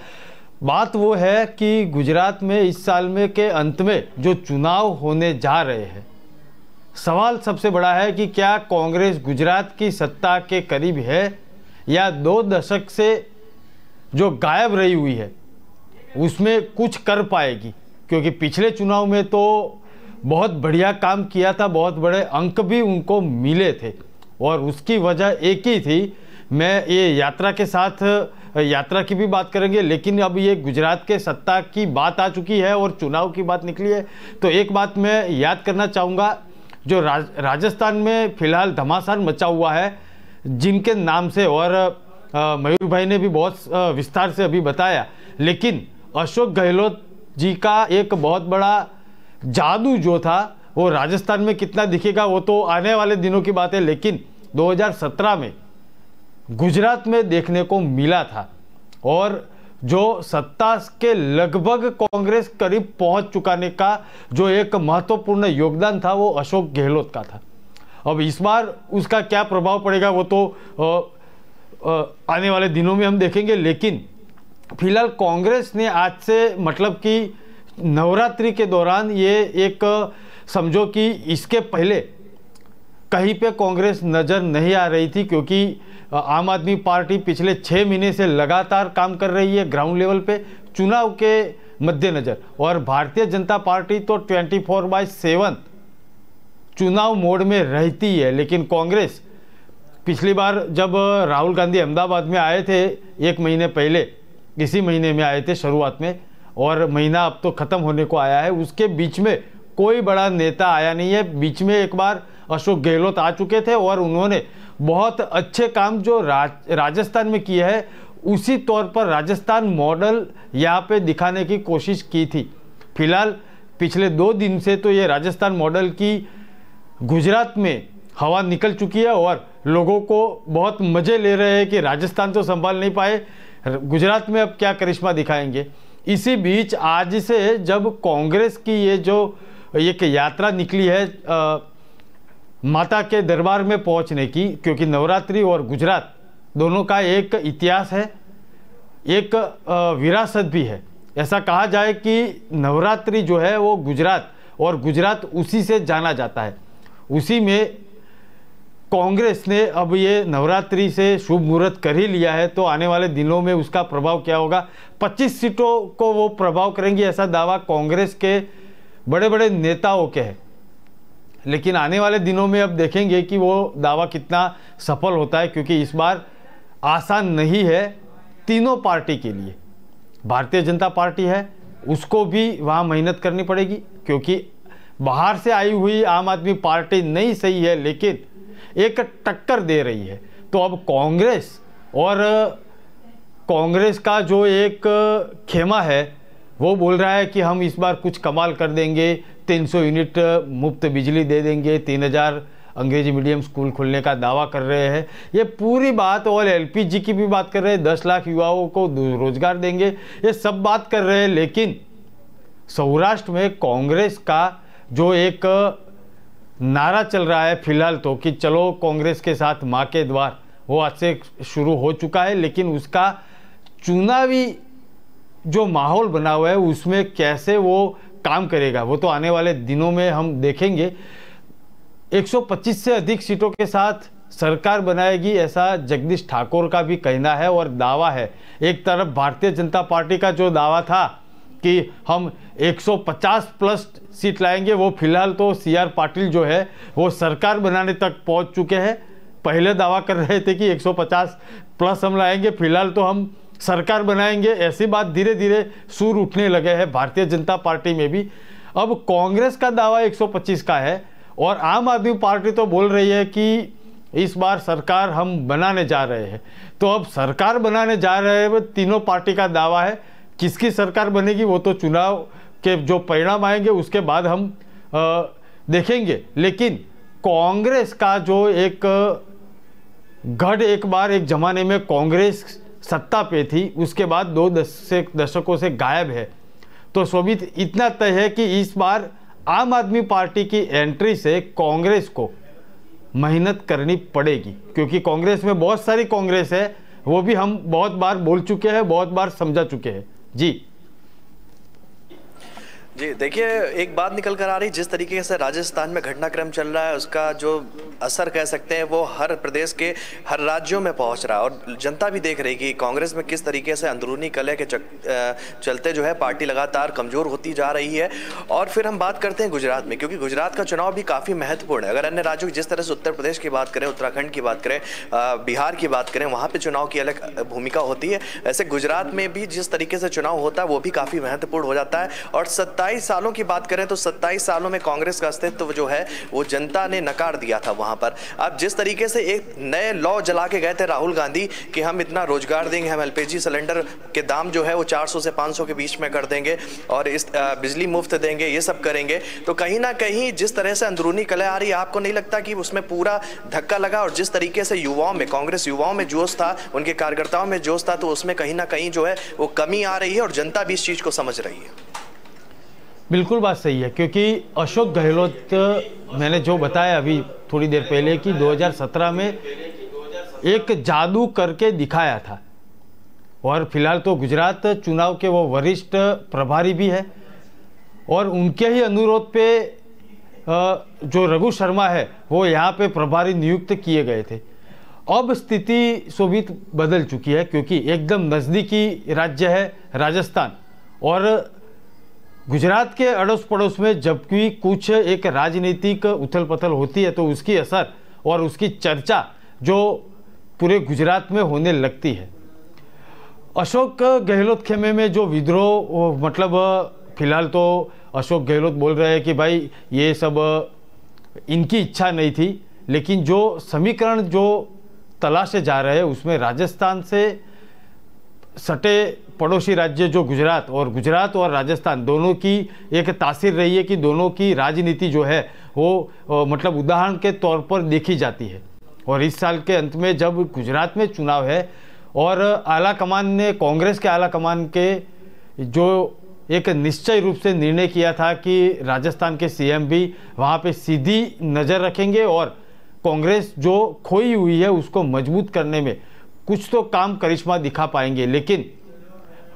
Speaker 5: बात वो है कि गुजरात में इस साल में के अंत में जो चुनाव होने जा रहे हैं, सवाल सबसे बड़ा है कि क्या कांग्रेस गुजरात की सत्ता के करीब है या 2 दशक से जो गायब रही हुई है उसमें कुछ कर पाएगी। क्योंकि पिछले चुनाव में तो बहुत बढ़िया काम किया था, बहुत बड़े अंक भी उनको मिले थे, और उसकी वजह एक ही थी। मैं ये यात्रा के साथ यात्रा की भी बात करेंगे, लेकिन अब ये गुजरात के सत्ता की बात आ चुकी है और चुनाव की बात निकली है। तो एक बात मैं याद करना चाहूँगा, जो राजस्थान में फिलहाल घमासान मचा हुआ है जिनके नाम से, और मयूर भाई ने भी बहुत विस्तार से अभी बताया, लेकिन अशोक गहलोत जी का एक बहुत बड़ा जादू जो था वो राजस्थान में कितना दिखेगा वो तो आने वाले दिनों की बात है, लेकिन 2017 में गुजरात में देखने को मिला था, और जो सत्ता के लगभग कांग्रेस करीब पहुंच चुकाने का जो एक महत्वपूर्ण योगदान था वो अशोक गहलोत का था। अब इस बार उसका क्या प्रभाव पड़ेगा वो तो आने वाले दिनों में हम देखेंगे, लेकिन फिलहाल कांग्रेस ने आज से, मतलब कि नवरात्रि के दौरान, ये एक समझो कि इसके पहले कहीं पे कांग्रेस नज़र नहीं आ रही थी, क्योंकि आम आदमी पार्टी पिछले 6 महीने से लगातार काम कर रही है ग्राउंड लेवल पे चुनाव के मद्देनज़र, और भारतीय जनता पार्टी तो 24/7 चुनाव मोड में रहती है। लेकिन कांग्रेस पिछली बार जब राहुल गांधी अहमदाबाद में आए थे 1 महीने पहले, इसी महीने में आए थे शुरुआत में, और महीना अब तो ख़त्म होने को आया है, उसके बीच में कोई बड़ा नेता आया नहीं है। बीच में एक बार अशोक गहलोत आ चुके थे और उन्होंने बहुत अच्छे काम जो राजस्थान में किए हैं उसी तौर पर राजस्थान मॉडल यहाँ पे दिखाने की कोशिश की थी। फिलहाल पिछले 2 दिन से तो ये राजस्थान मॉडल की गुजरात में हवा निकल चुकी है, और लोगों को बहुत मज़े ले रहे हैं कि राजस्थान तो संभाल नहीं पाए, गुजरात में अब क्या करिश्मा दिखाएंगे। इसी बीच आज से जब कांग्रेस की ये जो एक यात्रा निकली है माता के दरबार में पहुंचने की, क्योंकि नवरात्रि और गुजरात दोनों का एक इतिहास है, एक विरासत भी है। ऐसा कहा जाए कि नवरात्रि जो है वो गुजरात, और गुजरात उसी से जाना जाता है। उसी में कांग्रेस ने अब ये नवरात्रि से शुभ मुहूर्त कर ही लिया है, तो आने वाले दिनों में उसका प्रभाव क्या होगा, 25 सीटों को वो प्रभाव करेंगी, ऐसा दावा कांग्रेस के बड़े बड़े नेताओं के है। लेकिन आने वाले दिनों में अब देखेंगे कि वो दावा कितना सफल होता है, क्योंकि इस बार आसान नहीं है तीनों पार्टी के लिए। भारतीय जनता पार्टी है, उसको भी वहाँ मेहनत करनी पड़ेगी, क्योंकि बाहर से आई हुई आम आदमी पार्टी नहीं सही है, लेकिन एक टक्कर दे रही है। तो अब कांग्रेस का जो एक खेमा है वो बोल रहा है कि हम इस बार कुछ कमाल कर देंगे, 300 यूनिट मुफ्त बिजली दे देंगे, 3000 अंग्रेजी मीडियम स्कूल खोलने का दावा कर रहे हैं। ये पूरी बात, और एलपीजी की भी बात कर रहे हैं, 10 लाख युवाओं को रोजगार देंगे, ये सब बात कर रहे हैं। लेकिन सौराष्ट्र में कांग्रेस का जो एक नारा चल रहा है फिलहाल तो, कि चलो कांग्रेस के साथ माँ के द्वार, वो आज से शुरू हो चुका है। लेकिन उसका चुनावी जो माहौल बना हुआ है उसमें कैसे वो काम करेगा वो तो आने वाले दिनों में हम देखेंगे। 125 से अधिक सीटों के साथ सरकार बनाएगी, ऐसा जगदीश ठाकुर का भी कहना है और दावा है। एक तरफ भारतीय जनता पार्टी का जो दावा था कि हम 150 प्लस सीट लाएंगे, वो फिलहाल तो CR पाटिल जो है वो सरकार बनाने तक पहुंच चुके हैं। पहले दावा कर रहे थे कि 150 प्लस हम लाएंगे, फिलहाल तो हम सरकार बनाएंगे। ऐसी बात धीरे धीरे सुर उठने लगे हैं भारतीय जनता पार्टी में भी। अब कांग्रेस का दावा 125 का है और आम आदमी पार्टी तो बोल रही है कि इस बार सरकार हम बनाने जा रहे हैं। तो अब सरकार बनाने जा रहे हैं, तीनों पार्टी का दावा है। किसकी सरकार बनेगी वो तो चुनाव के जो परिणाम आएंगे उसके बाद हम देखेंगे। लेकिन कांग्रेस का जो एक गढ़, एक बार एक जमाने में कांग्रेस सत्ता पे थी, उसके बाद 2 दशकों से गायब है। तो शोभित इतना तय है कि इस बार आम आदमी पार्टी की एंट्री से कांग्रेस को मेहनत करनी पड़ेगी, क्योंकि कांग्रेस में बहुत सारी कांग्रेस है, वो भी हम बहुत बार बोल चुके हैं, बहुत बार समझा चुके हैं। जी
Speaker 1: जी देखिए, एक बात निकल कर आ रही, जिस तरीके से राजस्थान में घटनाक्रम चल रहा है उसका जो असर कह सकते हैं वो हर प्रदेश के हर राज्यों में पहुंच रहा है और जनता भी देख रही कि कांग्रेस में किस तरीके से अंदरूनी कलह के चलते जो है पार्टी लगातार कमजोर होती जा रही है। और फिर हम बात करते हैं गुजरात में, क्योंकि गुजरात का चुनाव भी काफ़ी महत्वपूर्ण है। अगर अन्य राज्यों की जिस तरह से उत्तर प्रदेश की बात करें, उत्तराखंड की बात करें, बिहार की बात करें, वहाँ पर चुनाव की अलग भूमिका होती है, ऐसे गुजरात में भी जिस तरीके से चुनाव होता है वो भी काफ़ी महत्वपूर्ण हो जाता है। और 27 सालों की बात करें तो 27 सालों में कांग्रेस का अस्तित्व जो है वो जनता ने नकार दिया था वहां पर। अब जिस तरीके से एक नए लॉ जला के गए थे राहुल गांधी कि हम इतना रोजगार देंगे, हम एलपीजी सिलेंडर के दाम जो है वो 400 से 500 के बीच में कर देंगे और इस बिजली मुफ्त देंगे, ये सब करेंगे, तो कहीं ना कहीं जिस तरह से अंदरूनी कलह आ रही है, आपको नहीं लगता कि उसमें पूरा धक्का लगा? और जिस तरीके से युवाओं में, कांग्रेस युवाओं में जोश था, उनके कार्यकर्ताओं में जोश था, तो उसमें कहीं ना कहीं जो है वो कमी आ रही है और जनता भी इस चीज को समझ रही है।
Speaker 5: बिल्कुल बात सही है, क्योंकि अशोक गहलोत, मैंने जो बताया अभी थोड़ी देर पहले कि 2017 में एक जादू करके दिखाया था और फिलहाल तो गुजरात चुनाव के वो वरिष्ठ प्रभारी भी है और उनके ही अनुरोध पे जो रघु शर्मा है वो यहाँ पे प्रभारी नियुक्त किए गए थे। अब स्थिति शोभित बदल चुकी है, क्योंकि एकदम नज़दीकी राज्य है राजस्थान और गुजरात के अड़ोस पड़ोस में जबकि कुछ एक राजनीतिक उथल पुथल होती है तो उसकी असर और उसकी चर्चा जो पूरे गुजरात में होने लगती है। अशोक गहलोत खेमे में जो विद्रोह, मतलब फिलहाल तो अशोक गहलोत बोल रहे हैं कि भाई ये सब इनकी इच्छा नहीं थी, लेकिन जो समीकरण जो तलाशे जा रहे हैं उसमें राजस्थान से सटे पड़ोसी राज्य जो गुजरात और राजस्थान दोनों की एक तासीर रही है कि दोनों की राजनीति जो है वो मतलब उदाहरण के तौर पर देखी जाती है। और इस साल के अंत में जब गुजरात में चुनाव है और आला कमान ने, कांग्रेस के आला कमान के जो एक निश्चय रूप से निर्णय किया था कि राजस्थान के सीएम भी वहाँ पे सीधी नज़र रखेंगे और कांग्रेस जो खोई हुई है उसको मजबूत करने में कुछ तो काम करिश्मा दिखा पाएंगे। लेकिन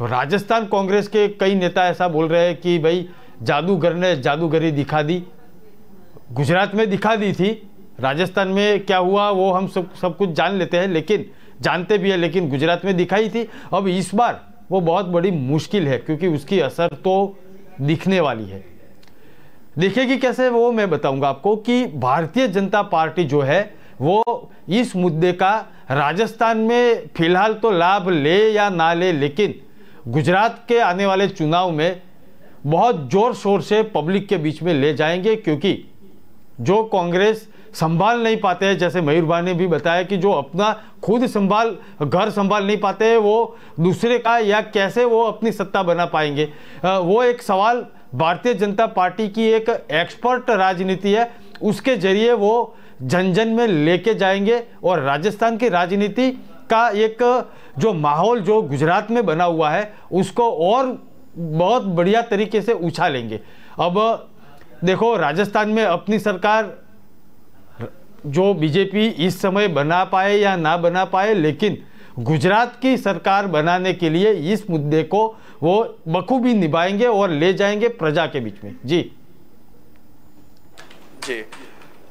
Speaker 5: राजस्थान कांग्रेस के कई नेता ऐसा बोल रहे हैं कि भाई जादूगर ने जादूगरी दिखा दी, गुजरात में दिखा दी थी, राजस्थान में क्या हुआ वो हम सब कुछ जान लेते हैं, लेकिन जानते भी है, लेकिन गुजरात में दिखाई थी। अब इस बार वो बहुत बड़ी मुश्किल है क्योंकि उसकी असर तो दिखने वाली है। देखेगी कैसे वो मैं बताऊंगा आपको कि भारतीय जनता पार्टी जो है वो इस मुद्दे का राजस्थान में फिलहाल तो लाभ ले या ना ले, लेकिन गुजरात के आने वाले चुनाव में बहुत जोर शोर से पब्लिक के बीच में ले जाएंगे, क्योंकि जो कांग्रेस संभाल नहीं पाते हैं, जैसे मयूर भाई ने भी बताया कि जो अपना खुद घर संभाल नहीं पाते हैं वो दूसरे का या कैसे वो अपनी सत्ता बना पाएंगे। वो एक सवाल भारतीय जनता पार्टी की एक एक्सपर्ट राजनीति है, उसके जरिए वो जन जन में लेके जाएंगे और राजस्थान की राजनीति का एक जो माहौल जो गुजरात में बना हुआ है उसको और बहुत बढ़िया तरीके से उछालेंगे। अब देखो राजस्थान में अपनी सरकार जो बीजेपी इस समय बना पाए या ना बना पाए, लेकिन गुजरात की सरकार बनाने के लिए इस मुद्दे को वो बखूबी निभाएंगे और ले जाएंगे प्रजा के बीच में। जी
Speaker 1: जी,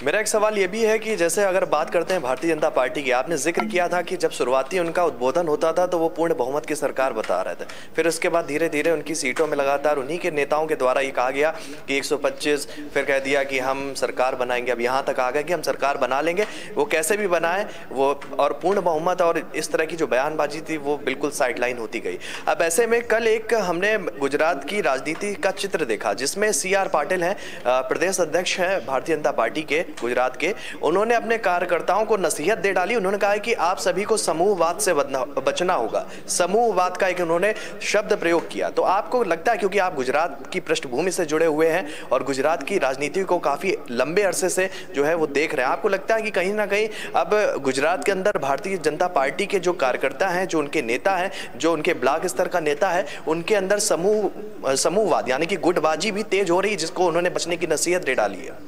Speaker 1: मेरा एक सवाल ये भी है कि जैसे अगर बात करते हैं भारतीय जनता पार्टी की, आपने जिक्र किया था कि जब शुरुआती उनका उद्बोधन होता था तो वो पूर्ण बहुमत की सरकार बता रहे थे, फिर उसके बाद धीरे धीरे उनकी सीटों में लगातार उन्हीं के नेताओं के द्वारा ये कहा गया कि 125, फिर कह दिया कि हम सरकार बनाएंगे, अब यहाँ तक आ गए कि हम सरकार बना लेंगे, वो कैसे भी बनाए वो, और पूर्ण बहुमत और इस तरह की जो बयानबाजी थी वो बिल्कुल साइडलाइन होती गई। अब ऐसे में कल एक हमने गुजरात की राजनीति का चित्र देखा जिसमें CR पाटिल हैं, प्रदेश अध्यक्ष हैं भारतीय जनता पार्टी के गुजरात के। उन्होंने अपने कार्यकर्ताओं को नसीहत दे डाली। उन्होंने कहा कि आप सभी को समूहवाद से बचना होगा। समूहवाद का एक उन्होंने शब्द प्रयोग किया। तो आपको लगता है, क्योंकि आप गुजरात की पृष्ठभूमि से जुड़े हुए हैं और गुजरात की राजनीति को काफी लंबे अरसे से जो है वो देख रहे हैं, आपको लगता है कि कहीं ना कहीं अब गुजरात के अंदर भारतीय जनता पार्टी के जो कार्यकर्ता हैं, जो उनके नेता हैं, जो उनके ब्लॉक स्तर का नेता है, उनके अंदर समूहवाद यानी कि गुटबाजी भी तेज हो रही है, जिसको उन्होंने बचने की नसीहत दे डाली है?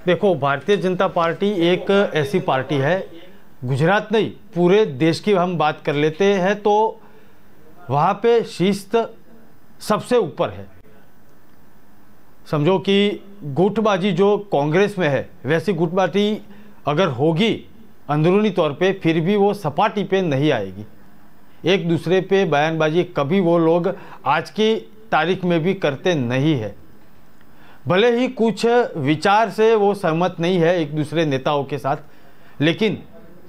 Speaker 5: देखो भारतीय जनता पार्टी एक ऐसी पार्टी है, गुजरात नहीं पूरे देश की हम बात कर लेते हैं तो वहाँ पे शिस्त सबसे ऊपर है। समझो कि गुटबाजी जो कांग्रेस में है वैसी गुटबाजी अगर होगी अंदरूनी तौर पे, फिर भी वो सपाटी पे नहीं आएगी। एक दूसरे पे बयानबाजी कभी वो लोग आज की तारीख में भी करते नहीं है। भले ही कुछ विचार से वो सहमत नहीं है एक दूसरे नेताओं के साथ, लेकिन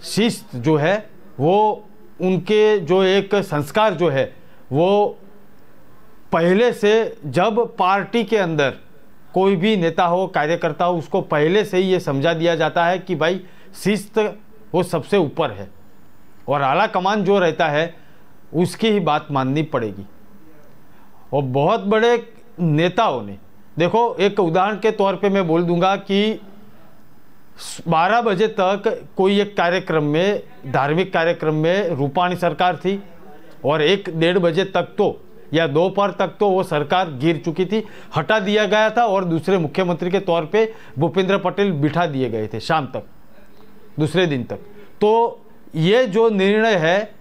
Speaker 5: शिस्त जो है वो उनके जो एक संस्कार जो है वो पहले से, जब पार्टी के अंदर कोई भी नेता हो कार्यकर्ता हो उसको पहले से ही ये समझा दिया जाता है कि भाई शिस्त वो सबसे ऊपर है और आला कमान जो रहता है उसकी ही बात माननी पड़ेगी। और बहुत बड़े नेताओं ने, देखो एक उदाहरण के तौर पे मैं बोल दूंगा कि 12 बजे तक कोई एक कार्यक्रम में, धार्मिक कार्यक्रम में रूपाणी सरकार थी और 1-1:30 बजे तक तो या दोपहर तक तो वो सरकार गिर चुकी थी, हटा दिया गया था और दूसरे मुख्यमंत्री के तौर पे भूपेंद्र पटेल बिठा दिए गए थे शाम तक, दूसरे दिन तक। तो ये जो निर्णय है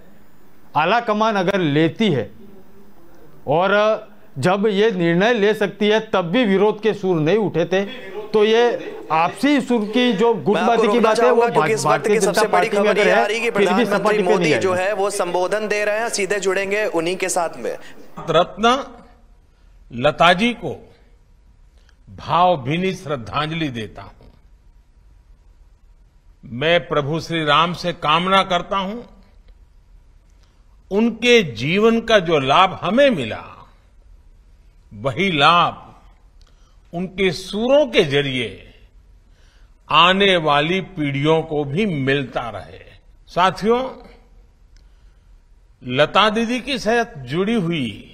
Speaker 5: आला कमान अगर लेती है और जब ये निर्णय ले सकती है तब भी विरोध के सुर नहीं उठे थे, तो ये आपसी सुर की जो गुटबाजी की बात है वो भारतीय जनता पार्टी में अगर है, फिर भी सपाटी पे नहीं है।
Speaker 1: जो है वो संबोधन दे रहे हैं, सीधे जुड़ेंगे उन्हीं के साथ में।
Speaker 6: रत्न लताजी को भावभीनी श्रद्धांजलि देता हूं। मैं प्रभु श्री राम से कामना करता हूं उनके जीवन का जो लाभ हमें मिला वही लाभ उनके सूरों के जरिए आने वाली पीढ़ियों को भी मिलता रहे। साथियों, लता दीदी के साथ जुड़ी हुई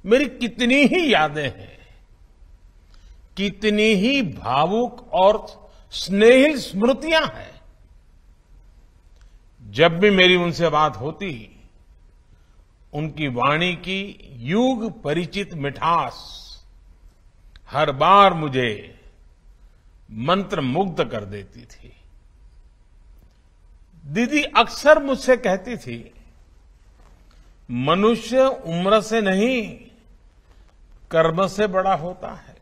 Speaker 6: मेरी कितनी ही यादें हैं, कितनी ही भावुक और स्नेहिल स्मृतियां हैं। जब भी मेरी उनसे बात होती उनकी वाणी की युग परिचित मिठास हर बार मुझे मंत्र मुग्ध कर देती थी। दीदी अक्सर मुझसे कहती थी, मनुष्य उम्र से नहीं कर्म से बड़ा होता है,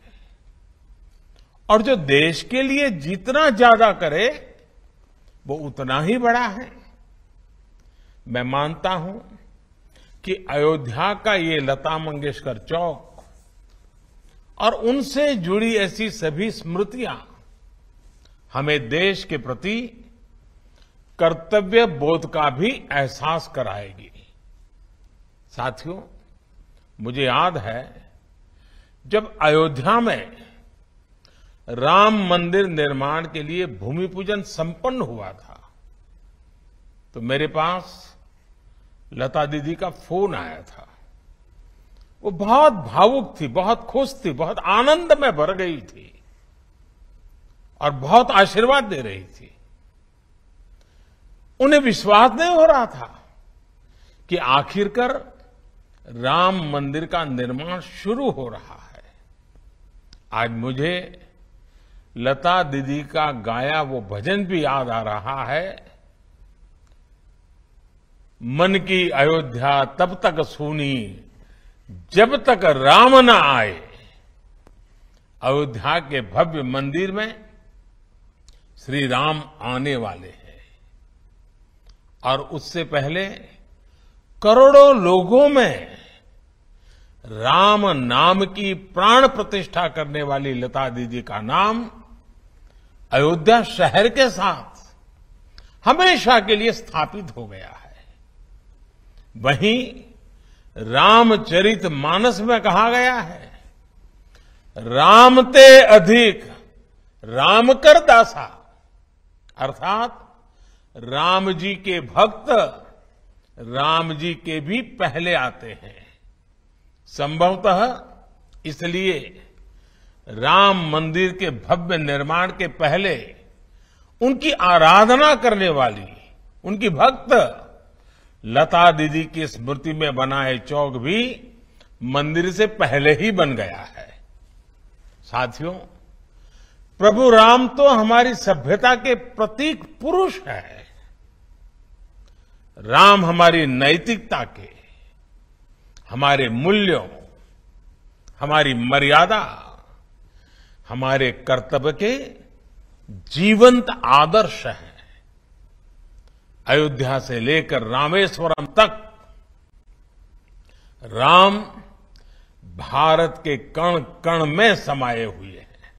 Speaker 6: और जो देश के लिए जितना ज्यादा करे वो उतना ही बड़ा है। मैं मानता हूं कि अयोध्या का ये लता मंगेशकर चौक और उनसे जुड़ी ऐसी सभी स्मृतियां हमें देश के प्रति कर्तव्य बोध का भी एहसास कराएगी। साथियों, मुझे याद है जब अयोध्या में राम मंदिर निर्माण के लिए भूमि पूजन संपन्न हुआ था तो मेरे पास लता दीदी का फोन आया था। वो बहुत भावुक थी, बहुत खुश थी, बहुत आनंद में भर गई थी और बहुत आशीर्वाद दे रही थी। उन्हें विश्वास नहीं हो रहा था कि आखिरकार राम मंदिर का निर्माण शुरू हो रहा है। आज मुझे लता दीदी का गाया वो भजन भी याद आ रहा है, मन की अयोध्या तब तक सूनी जब तक राम न आए। अयोध्या के भव्य मंदिर में श्री राम आने वाले हैं और उससे पहले करोड़ों लोगों में राम नाम की प्राण प्रतिष्ठा करने वाली लता दीदी का नाम अयोध्या शहर के साथ हमेशा के लिए स्थापित हो गया है। वहीं रामचरित मानस में कहा गया है, राम ते अधिक राम कर दासा, अर्थात राम जी के भक्त राम जी के भी पहले आते हैं। संभवतः इसलिए राम मंदिर के भव्य निर्माण के पहले उनकी आराधना करने वाली उनकी भक्त लता दीदी की स्मृति में बना है चौक भी मंदिर से पहले ही बन गया है। साथियों, प्रभु राम तो हमारी सभ्यता के प्रतीक पुरुष है। राम हमारी नैतिकता के, हमारे मूल्यों, हमारी मर्यादा, हमारे कर्तव्य के जीवंत आदर्श हैं। अयोध्या से लेकर रामेश्वरम तक राम भारत के कण कण में समाये हुए हैं।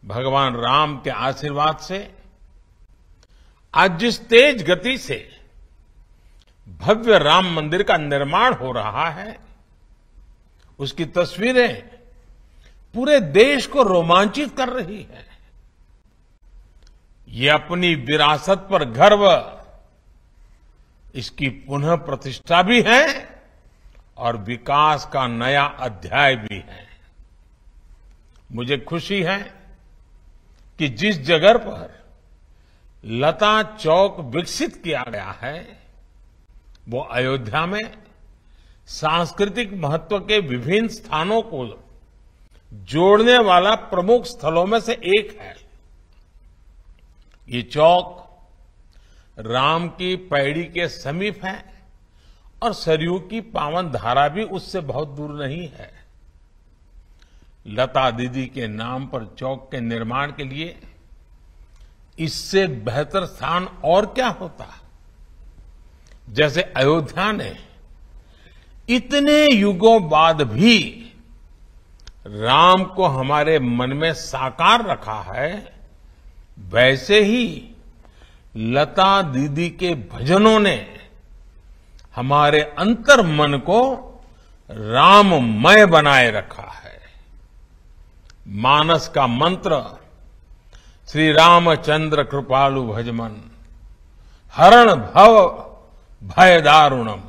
Speaker 6: भगवान राम के आशीर्वाद से आज जिस तेज गति से भव्य राम मंदिर का निर्माण हो रहा है, उसकी तस्वीरें पूरे देश को रोमांचित कर रही है। ये अपनी विरासत पर गर्व, इसकी पुनः प्रतिष्ठा भी है और विकास का नया अध्याय भी है। मुझे खुशी है कि जिस जगह पर लता चौक विकसित किया गया है वो अयोध्या में सांस्कृतिक महत्व के विभिन्न स्थानों को जोड़ने वाला प्रमुख स्थलों में से एक है। ये चौक राम की पैड़ी के समीप है और सरयू की पावन धारा भी उससे बहुत दूर नहीं है। लता दीदी के नाम पर चौक के निर्माण के लिए इससे बेहतर स्थान और क्या होता। जैसे अयोध्या ने इतने युगों बाद भी राम को हमारे मन में साकार रखा है, वैसे ही लता दीदी के भजनों ने हमारे अंतर मन को राममय बनाए रखा है। मानस का मंत्र श्री रामचंद्र कृपालु भजमन हरण भव भय दारुणम,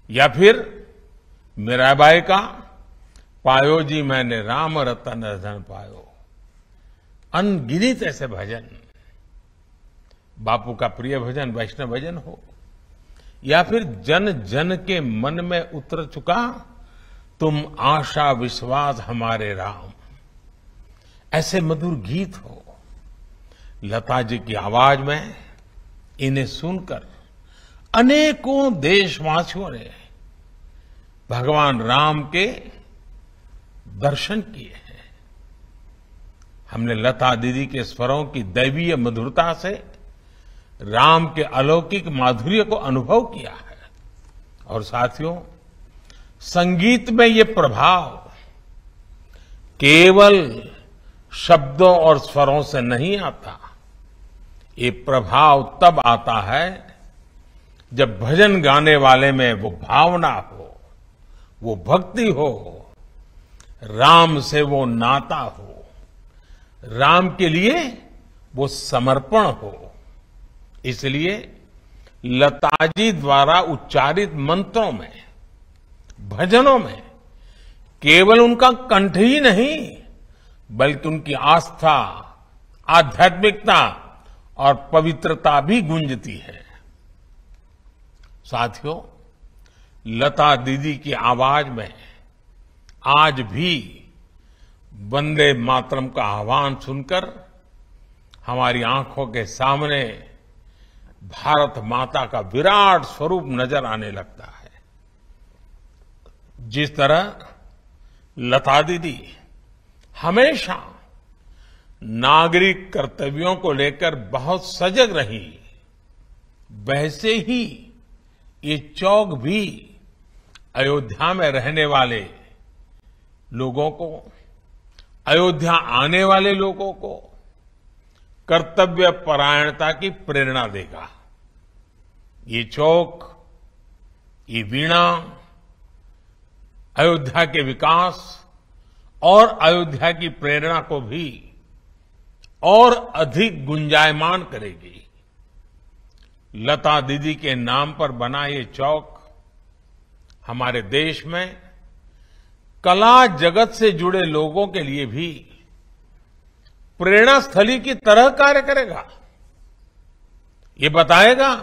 Speaker 6: या फिर मीराबाई का पायो जी मैंने राम रतन धन पायो। अनगिनत ऐसे भजन, बापू का प्रिय भजन वैष्णव भजन हो या फिर जन जन के मन में उतर चुका तुम आशा विश्वास हमारे राम, ऐसे मधुर गीत हो। लता जी की आवाज में इन्हें सुनकर अनेकों देशवासियों ने भगवान राम के दर्शन किए हैं। हमने लता दीदी के स्वरों की दैवीय मधुरता से राम के अलौकिक माधुर्य को अनुभव किया है। और साथियों, संगीत में ये प्रभाव केवल शब्दों और स्वरों से नहीं आता। ये प्रभाव तब आता है जब भजन गाने वाले में वो भावना हो, वो भक्ति हो, राम से वो नाता हो, राम के लिए वो समर्पण हो। इसलिए लताजी द्वारा उच्चारित मंत्रों में, भजनों में केवल उनका कंठ ही नहीं बल्कि उनकी आस्था, आध्यात्मिकता और पवित्रता भी गूंजती है। साथियों, लता दीदी की आवाज में आज भी वंदे मातरम का आह्वान सुनकर हमारी आंखों के सामने भारत माता का विराट स्वरूप नजर आने लगता है। जिस तरह लता दीदी हमेशा नागरिक कर्तव्यों को लेकर बहुत सजग रही, वैसे ही ये चौक भी अयोध्या में रहने वाले लोगों को, अयोध्या आने वाले लोगों को कर्तव्य परायणता की प्रेरणा देगा। ये चौक, ये वीणा अयोध्या के विकास और अयोध्या की प्रेरणा को भी और अधिक गुंजायमान करेगी। लता दीदी के नाम पर बना ये चौक हमारे देश में कला जगत से जुड़े लोगों के लिए भी प्रेरणा स्थली की तरह कार्य करेगा। ये बताएगा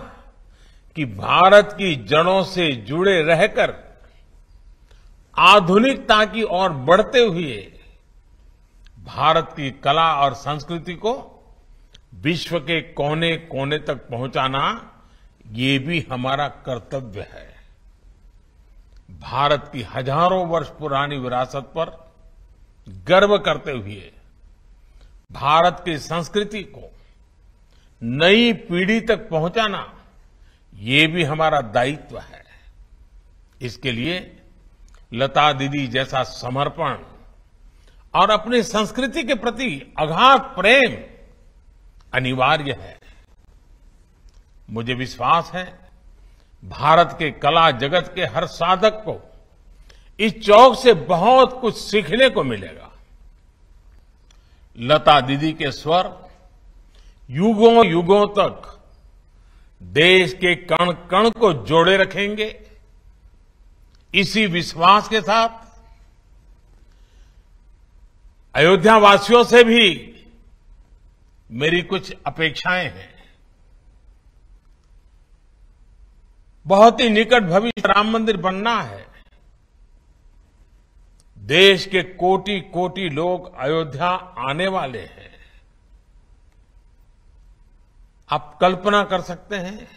Speaker 6: कि भारत की जड़ों से जुड़े रहकर आधुनिकता की ओर बढ़ते हुए भारत की कला और संस्कृति को विश्व के कोने कोने तक पहुंचाना, ये भी हमारा कर्तव्य है। भारत की हजारों वर्ष पुरानी विरासत पर गर्व करते हुए भारत की संस्कृति को नई पीढ़ी तक पहुंचाना, ये भी हमारा दायित्व है। इसके लिए लता दीदी जैसा समर्पण और अपनी संस्कृति के प्रति अगाध प्रेम अनिवार्य है। मुझे विश्वास है भारत के कला जगत के हर साधक को इस चौक से बहुत कुछ सीखने को मिलेगा। लता दीदी के स्वर युगों युगों तक देश के कण कण को जोड़े रखेंगे। इसी विश्वास के साथ अयोध्या वासियों से भी मेरी कुछ अपेक्षाएं हैं। बहुत ही निकट भविष्य राम मंदिर बनना है। देश के कोटि कोटि लोग अयोध्या आने वाले हैं। आप कल्पना कर सकते हैं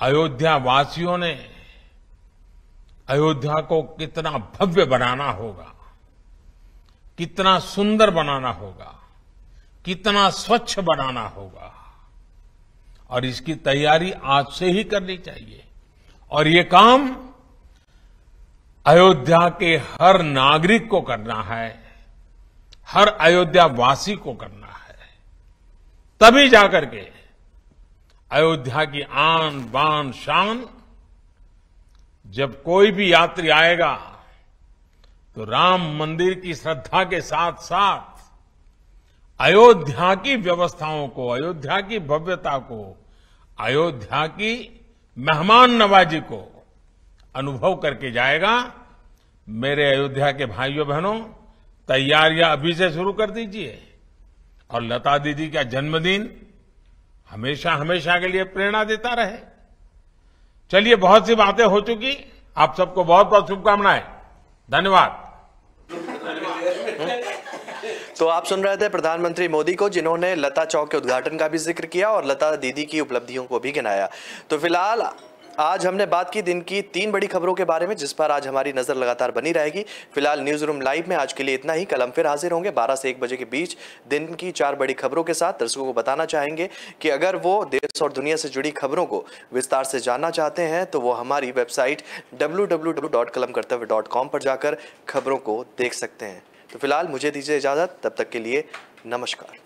Speaker 6: अयोध्या वासियों ने अयोध्या को कितना भव्य बनाना होगा, कितना सुंदर बनाना होगा, कितना स्वच्छ बनाना होगा। और इसकी तैयारी आज से ही करनी चाहिए। और ये काम अयोध्या के हर नागरिक को करना है, हर अयोध्या वासी को करना है। तभी जाकर के अयोध्या की आन बान शान, जब कोई भी यात्री आएगा तो राम मंदिर की श्रद्धा के साथ साथ अयोध्या की व्यवस्थाओं को, अयोध्या की भव्यता को, अयोध्या की मेहमान नवाजी को अनुभव करके जाएगा। मेरे अयोध्या के भाइयों बहनों, तैयारियां अभी से शुरू कर दीजिए। और लता दीदी का जन्मदिन हमेशा हमेशा के लिए प्रेरणा देता रहे। चलिए, बहुत सी बातें हो चुकी। आप सबको बहुत बहुत शुभकामनाएं। धन्यवाद।
Speaker 1: तो आप सुन रहे थे प्रधानमंत्री मोदी को, जिन्होंने लता चौक के उद्घाटन का भी जिक्र किया और लता दीदी की उपलब्धियों को भी गिनाया। तो फिलहाल आज हमने बात की दिन की 3 बड़ी खबरों के बारे में, जिस पर आज हमारी नजर लगातार बनी रहेगी। फिलहाल न्यूज रूम लाइव में आज के लिए इतना ही। कल हम फिर हाजिर होंगे 12 से 1 बजे के बीच दिन की 4 बड़ी खबरों के साथ। दर्शकों को बताना चाहेंगे कि अगर वो देश और दुनिया से जुड़ी खबरों को विस्तार से जानना चाहते हैं तो वो हमारी वेबसाइट www.kalamkartavya.com पर जाकर खबरों को देख सकते हैं। तो फिलहाल मुझे दीजिए इजाजत, तब तक के लिए नमस्कार।